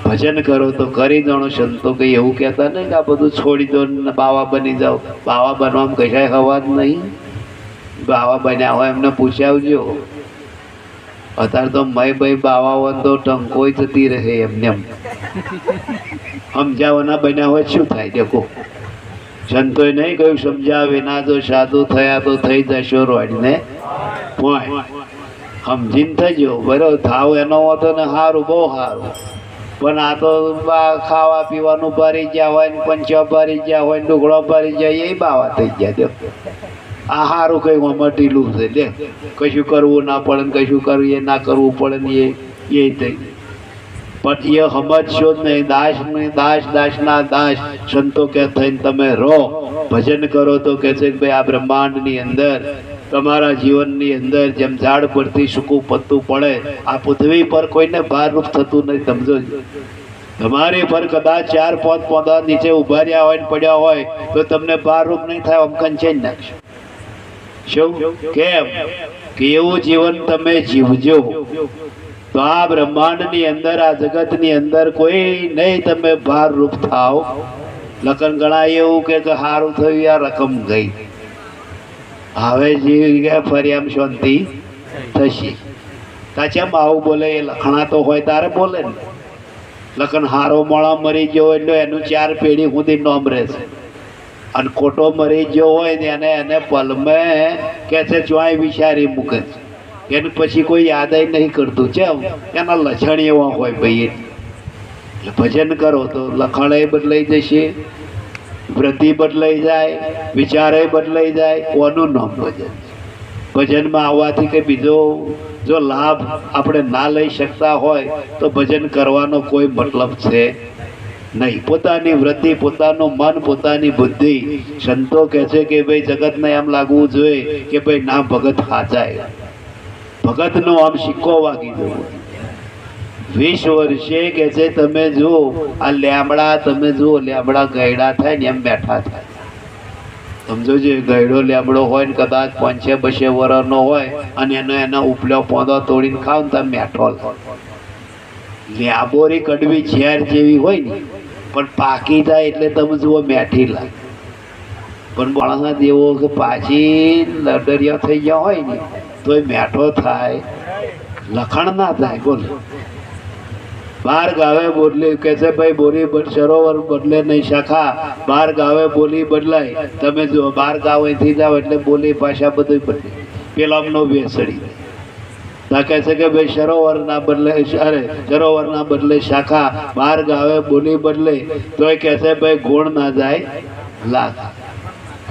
ભજન કરો તો કરી જાણો. સંતો કઈ એવું કહેતા નહીં કે આ બધું છોડી દો બાવા બની જાઓ. બાવા બનવામાં કશાય હવા જ નહીં. બાવા બન્યા હોય એમને પૂછાવજો. અત્યારે તો મય ભાઈ બાવા હોય તો ટંકોય જતી રહે એમને એમ. સમજાવવાના બન્યા હોય શું થાય? દેખો સંતોએ નહીં કહ્યું સમજાવે ના જો સાધુ થયા તો થઈ જશો રોડને પોય. સમજીને થજો બરોબર. થાવ એનો હતો ને સારું, બહુ સારું. પણ આ તો ખાવા પીવાનું ભરી ગયા હોય ને પંચો ભરી ગયા હોય ને ડુગળો ભરી જાય, એ બાવા થઈ ગયા. દેખો આ સારું કઈ મટીલું છે. લે કશું કરવું ના પડે ને કશું કરવું એ ના કરવું પડે ને એ થઈ. પણ એ સમજશો જ નહીં. દાસ નહીં, દાસ દાસના દાસ. સંતો કે થઈને તમે રહો, ભજન કરો તો કે છે કે ભાઈ આ બ્રહ્માંડની અંદર તમારા જીવનની અંદર જેમ ઝાડ પરથી સૂકું પત્તું પડે, આ પૃથ્વી પર કોઈને ભારરૂપ થતું નહીં. સમજો, તમારી પર કદાચ 4-5 પૌધા નીચે ઉભા રહ્યા હોય ને પડ્યા હોય તો તમને ભારરૂપ નહીં થાય. આમ કંચેન નાખશો. શું કેમ? કે એવું જીવન તમે જીવજો તો આ બ્રહ્માંડની અંદર, આ જગતની અંદર કોઈ નહીં તમે ભારરૂપ થાવ. લખન ઘણા એવું કે સારું થયું, આ રકમ ગઈ, હવે જીવી ગયા ફરી આમ શાંતિ થશે. તાચેમ આવું બોલે? એ લખણા તો હોય તારે બોલે ને. લખન હારો મોળા મરી ગયો એટલે એનું 4 પેઢી સુધી નોમ રહેશે. અને ખોટો મરી ગયો હોય ને એને પલમે કે છે ચોય વિચારી મૂકે છે. એને પછી કોઈ યાદ નહીં કરતું. કેમ? એના લક્ષણ એવા હોય ભાઈ. એટલે ભજન કરો તો લખાણ બદલાઈ જશે, વૃત્તિ બદલાઈ જાય, વિચારે બદલાઈ જાય. કોનું નામ ભજન? ભજનમાં આવવાથી કે બીજો જો લાભ આપણે ના લઈ શકતા હોય તો ભજન કરવાનો કોઈ મતલબ છે નહીં. પોતાની વૃત્તિ, પોતાનું મન, પોતાની બુદ્ધિ. સંતો કહે છે કે ભાઈ જગતને એમ લાગવું જોઈએ કે ભાઈ ના ભગત હાચાય, ભગતનો આમ સિક્કો વાગી જવો. 20 વર્ષે કે છે તમે જુઓ આ લેમડા, તમે જુઓ લેમડા ગયડા થાય ને એમ બેઠા થાય. સમજો જે ગયડો લેમડો હોય ને કદાચ 5-6-2 વર્ષનો હોય અને એનો ઉપલો પોંદો તોડીને ખાવ ને તમે મેઠો. લેબોરી કડવી ઝેર જેવી હોય ને, પણ પાકી જાય એટલે તમે જુઓ મેઠી લાગે. પણ માણસના દેવો કે પાછી લડરિયા થઈ ગયા હોય ને તોય મેઠો થાય, લખણ ના થાય. બોલો, બાર ગાવે બોલી કે છે ભાઈ બોલી સરોવર બદલે નહીં શાખા, બાર ગાવે બોલી બદલાય. તમે જુઓ 12 ગાવ અહીંથી જાઓ એટલે બોલી ભાષા બધું બદલે. પેલામનો બેસડી તા કહે છે કે ભાઈ સરોવરના બદલે સરોવરના બદલે શાખા, 12 ગાવે બોલી બદલે. તોય કહે છે ભાઈ ગુણ ના જાય લાખા.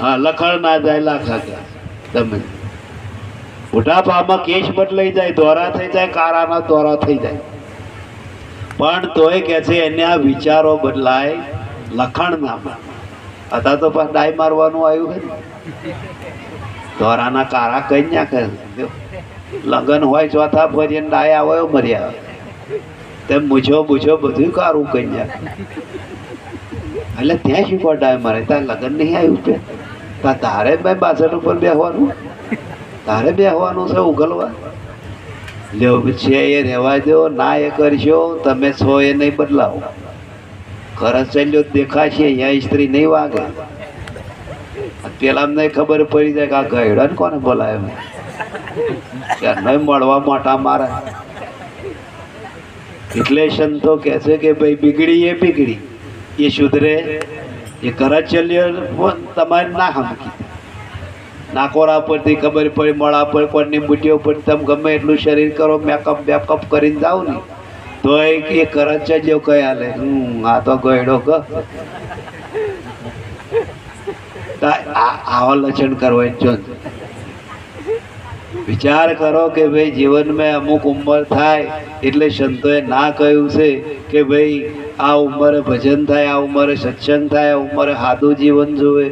હા, લખણ ના જાય લાખા. કે તમે બુઢાપામાં કેશ બદલાઈ જાય, દોરા થઈ જાય, કારાના દોરા થઈ જાય. પણ તોય કે છે એને આ વિચારો બદલાય, લખણ ના બદલાય. અત્યારે તો પણ ડાય મારવાનું આવ્યું છે. દોરાના કારા કઈ ના કરે. લગન હોય ચોથા ફરી ડાય આવ્યો મર્યા તેમ મૂછો બૂછો બધું કારું કઈ નાખે. એટલે ત્યાં શું કોઈ ડાય મારે? ત્યાં લગન નહીં આવ્યું છે, તારે ભાઈ 62 ઉપર બેસવાનું, તારે બેસવાનું છે ઉગલવા. લ્યો છે એ રહેવા દો, ના એ કરશો તમે છો એ નહીં બદલાવો. ખરચ ચાલ્યો દેખાશે અહીંયા સ્ત્રી નહીં વાગે. પેલા નહીં ખબર પડી જાય કે આ ગયડા ને કોને બોલાય નહીં મળવા મોટા મારા. એટલે સંતો કહે છે કે ભાઈ બીગડી એ બીગડી, એ સુધરે એ ખરચ ચાલ્યો તમારે ના સમકી. નાકોરા પરથી ખબર પડી, મોડા પર કોઈની બુટીઓ પર તમે ગમે એટલું શરીર કરો, મેકઅપ બેકઅપ કરીને જાઓ ને તો એ કરચ જ કઈ હાલે. આ તો ગયડો આવા લક્ષણ કરવા જો. વિચાર કરો કે ભાઈ જીવનમાં અમુક ઉંમર થાય એટલે સંતોએ ના કહ્યું છે કે ભાઈ આ ઉંમરે ભજન થાય, આ ઉંમરે સત્સંગ થાય, આ ઉંમરે સાદું જીવન જોવે.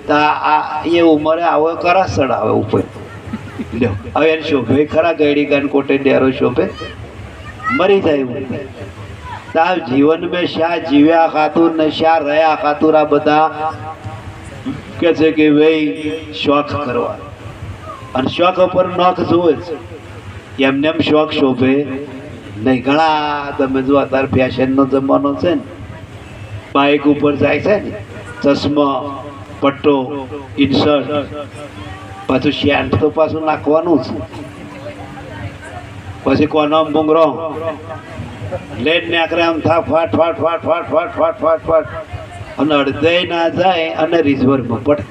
એ ઉંમરે આવો કરા ચડાવે ઉપર. લ્યો હવે એને શોભે ખરા? ગયડી ગાન કોટે ડેરો શોભે? મરી જાય. તાર જીવન મેં શા જીવ્યા ખાતું ને શા રહ્યા ખાતું આ બધા કે છે કે ભાઈ શોખ કરવા. અને શોખ ઉપર નોખ જોવે છે. એમને એમ શોખ શોભે નહીં. ઘણા તમે જો અત્યારે ફેશનનો જમાનો છે ને, બાઇક ઉપર જાય છે ને, ચશ્મા, પટ્ટો, ઇન્સર્ટ, પાછું શેન્ટ તો પાછું નાખવાનું જ. પછી કોનો ભૂંગરો લેટ ને આખરે આમ થા ફાટ ફાટ ફાટ ફાટ ફાટ ફાટ ફાટ ફાટ અને અડધે ના જાય અને રિઝર્વમાં પડે.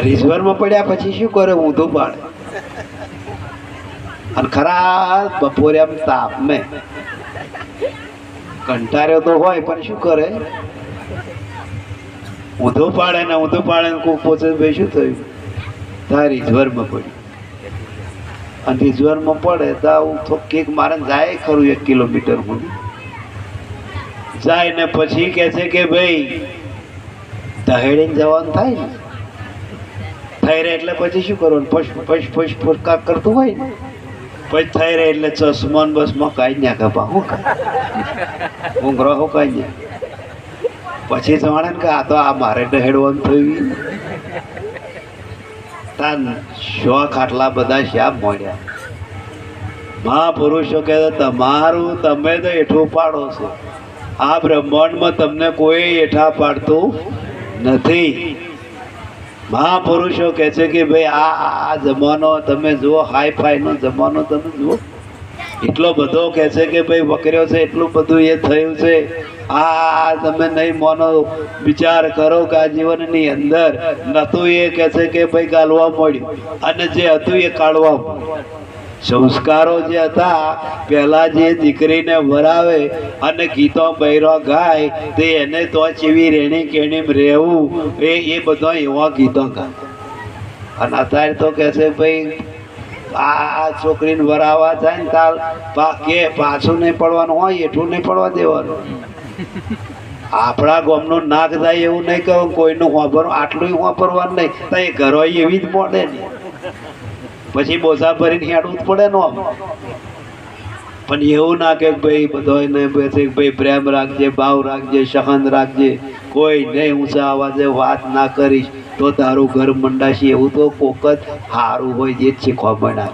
રિઝર્વમાં પડ્યા પછી શું કરે? ઊંધું પાડે. અને ખરા બપોરે આમ તાપ મેં કંટાળ્યો તો હોય પણ શું કરે? ઊંધું પાડે ને ઊંધું પાડે ને કોઈ પોતે ભાઈ શું થયું? ત્યાં રિઝર્વમાં પડ્યું. અને રિઝર્વમાં પડે તો આવું કેક મારે જાય ખરું 1 કિલોમીટર સુધી જાય ને પછી કહે છે કે ભાઈ દહેડીને જવાનું થાય ને, થઈ રહે એટલે પછી શું કરવાનું? ફશ ફશ ફશ ફશ કાક કરતું હોય ને પછી થઈ રહે એટલે ચશ્મા ને બસમાં કાંઈ ના કપા હું ઊંઘરો હું કાંઈ ના. પછી જાણે ને કે આ તો આ મારે દહેડવાનું થયું. તાન શોખ આટલા બધા શ્યામ મળ્યા. મહાપુરુષો કહે તમારું તમે તો એઠું પાડો છો. આ બ્રહ્માંડમાં તમને કોઈ એઠા પાડતું નથી. મહાપુરુષો કહે છે કે ભાઈ આ જમાનો તમે જુઓ, હાઈ ફાઈ નો જમાનો તમે જુઓ, એટલો બધો કહે છે કે ભાઈ વકર્યો છે, એટલું બધું એ થયું છે. આ તમે નહીં માનો, વિચાર કરો કે આ જીવનની અંદર નતું એ કહે છે કે ભાઈ ગાલવા મળ્યું અને જે હતું એ કાઢવા મળ્યું. સંસ્કારો જે હતા પહેલા જે દીકરીને વરાવે અને ગીતો બૈરો ગાય તે એને તો ચીવી રેણી કેણી રહેવું એ બધા એવા ગીતો ગાય. અને અત્યારે તો કહે છે ભાઈ આ છોકરીને વરાવા જાય ને તાર કે પાછું નહીં પડવાનું હોય, એઠું નહીં પડવા દેવાનું. આપણા ગામનું નાક જાય એવું નહીં કહું, કોઈનું વાપરવું આટલું વાપરવાનું નહીં. તો એ ઘરો એવી જ પડે ને, પછી બોસા ભરીને હેડવું જ પડે ને. પણ એવું ના કે ભાઈ બધાને ભાઈ પ્રેમ રાખજે, ભાવ રાખજે, સહન રાખજે, કોઈ નહીં ઊંચા અવાજે વાત ના કરીશ તો તારું ઘર મંડાશે. એવું તો કોક જ સારું હોય જે જ શીખવા મળ્યા.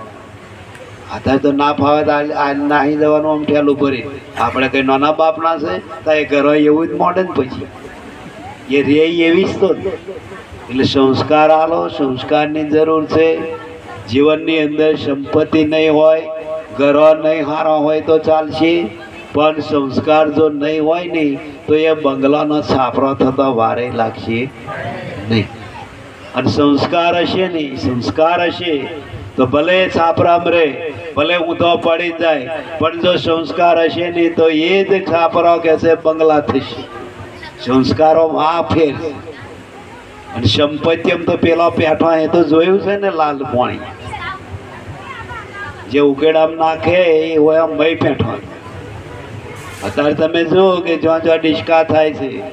અત્યારે તો ના ફાવે તો આ નાહી જવાનું આમ ઠેલું ભરી આપણે કઈ નાના બાપના છે તો એ ઘર એવું જ મોડે ને પછી એ રે એવી જ તો એટલે સંસ્કાર આલો સંસ્કારની જરૂર છે જીવનની અંદર સંપત્તિ નહીં હોય ઘરો નહીં સારો હોય તો ચાલશે પણ સંસ્કાર જો નહીં હોય ને તો એ બંગલાનો છાપરો થતો વારે લાગશે નહીં અને સંસ્કાર હશે ને સંસ્કાર હશે તો ભલે છાપરામાં રહે ભલે ઊંધો પડી જાય પણ જો સંસ્કાર હશે નહીં તો એ જ છાપરો કે છે બંગલા થશે સંસ્કારોમાં આ ફેર અને સંપત્તિમ તો પેલો પેઠો એ તો જોયું છે ને લાલ પાણી જે ઉકેડામ નાખે એ હોય આમ ભાઈ પેઠો અત્યારે તમે જુઓ કે જ્યાં જ્યાં ડિસ્કા થાય છે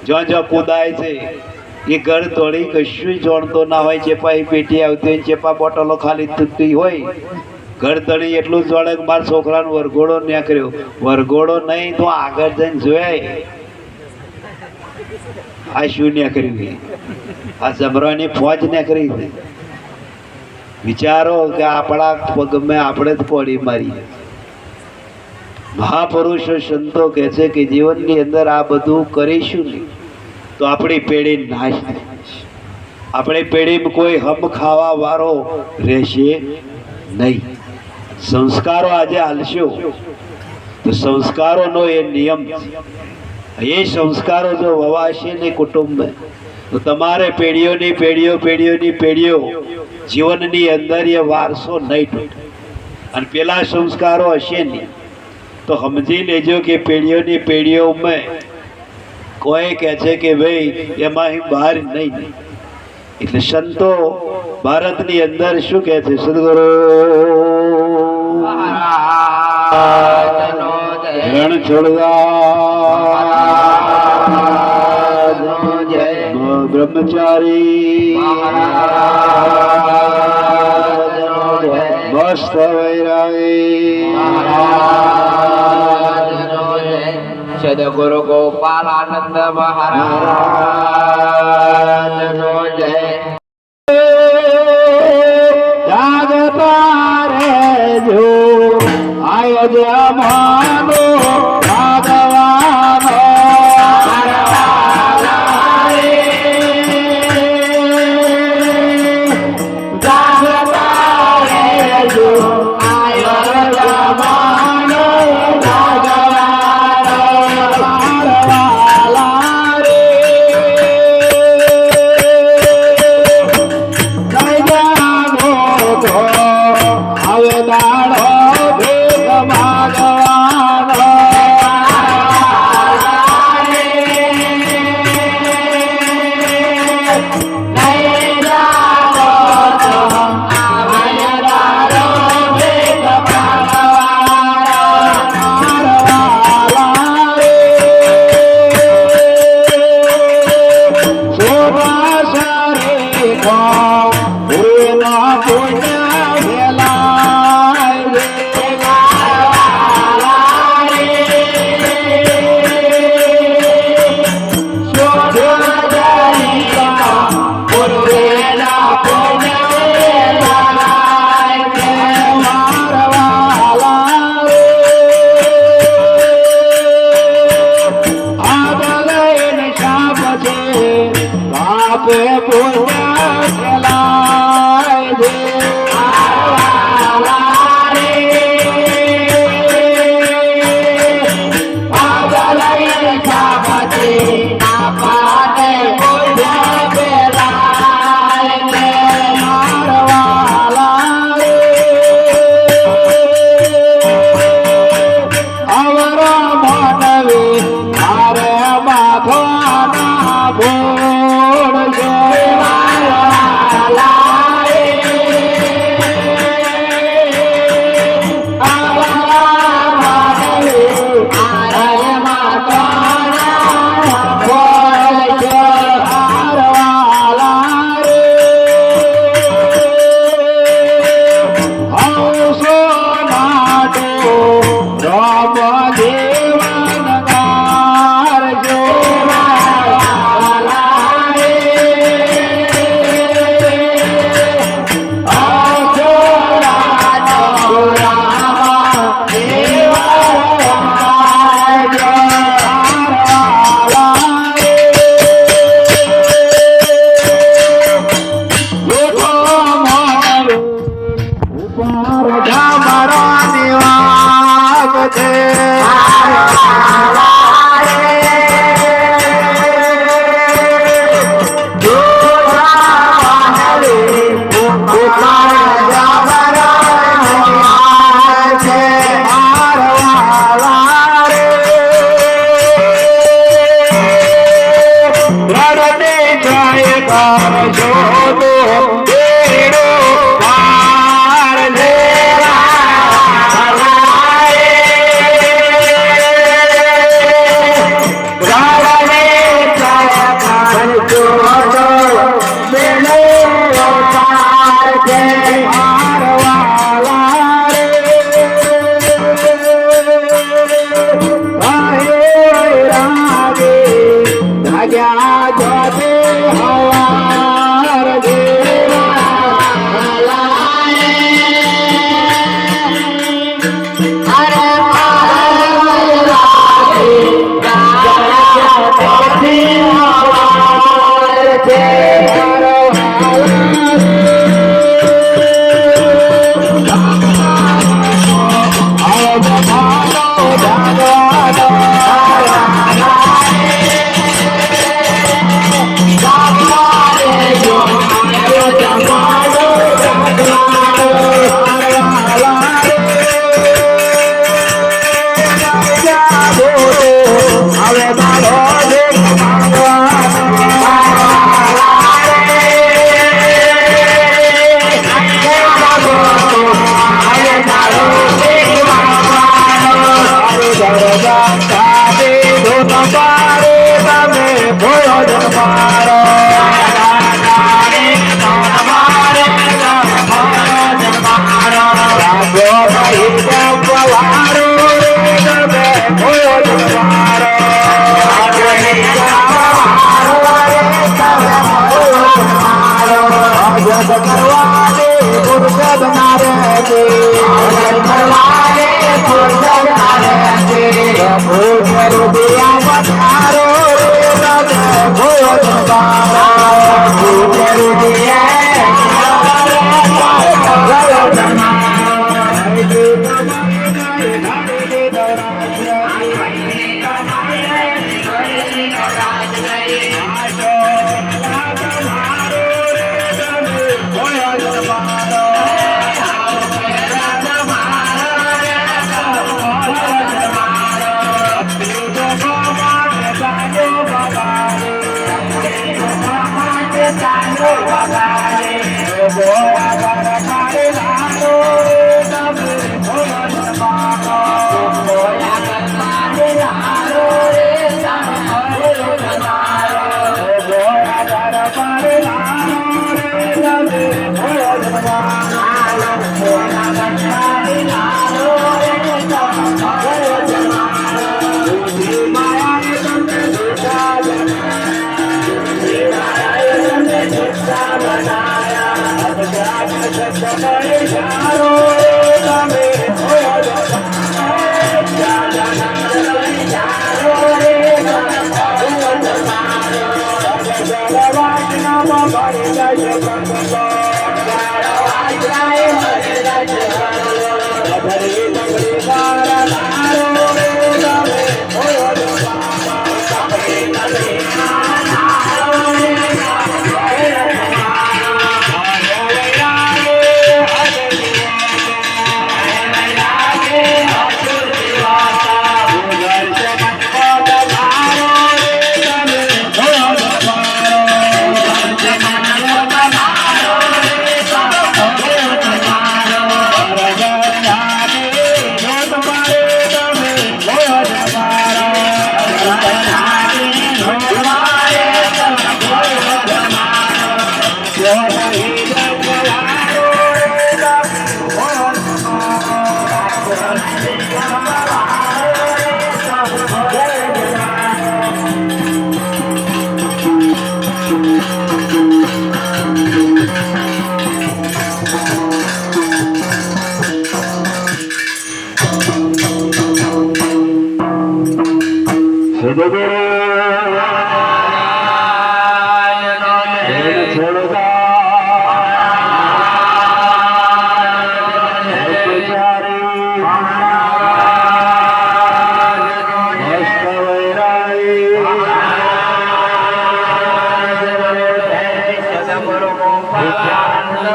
જ્યાં જ્યાં કૂદાય છે એ ઘર તોડી કશું જોડતો ના હોય ચેપા પેટી આવતી હોય ચેપા બોટલો ખાલી તૂટતી હોય ઘર તળી એટલું જોડે કે મારા છોકરાનો વરઘોડો નીકળ્યો વરઘોડો નહીં તો આગળ જઈને જોયા આ શું નીકળ્યું આ જમરાની ફોજ નીકળી છે વિચારો કે આપણા પગમે આપણે જ પડી મારી મહાપુરુષો સંતો કહે છે કે જીવનની અંદર આ બધું કરીશું ને તો આપણી પેઢી નાશ થશે આપણી પેઢીમાં કોઈ હમ ખાવા વાળો રહેશે નહીં સંસ્કારો આજે હાલશો તો સંસ્કારોનો એ નિયમ છે એ સંસ્કારો જો વવાશે ને કુટુંબમાં તો તમારે પેઢીઓની પેઢીઓ જીવનની અંદર એ વારસો નહીં તૂટે અને પેલા સંસ્કારો હશે નહીં તો સમજી લેજો કે પેઢીઓની પેઢીઓમાં કોઈ કહે છે કે ભાઈ એમાં બહાર નહીં એટલે સંતો ભારતની અંદર શું કહે છે સદગુરુ રણછોડદાસ બ્રહ્મચારી મસ્ત વૈરાગી સદગુરુ ગોપાલાનંદ મહારાજનો જય જાગતા રહેજો અયોધ્યામાંનો ભગવાનો જાગતા રહેજો અયોધ્યામાંનો ભગવાનો હવે દાડો ભેગ માગવાનો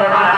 Bye.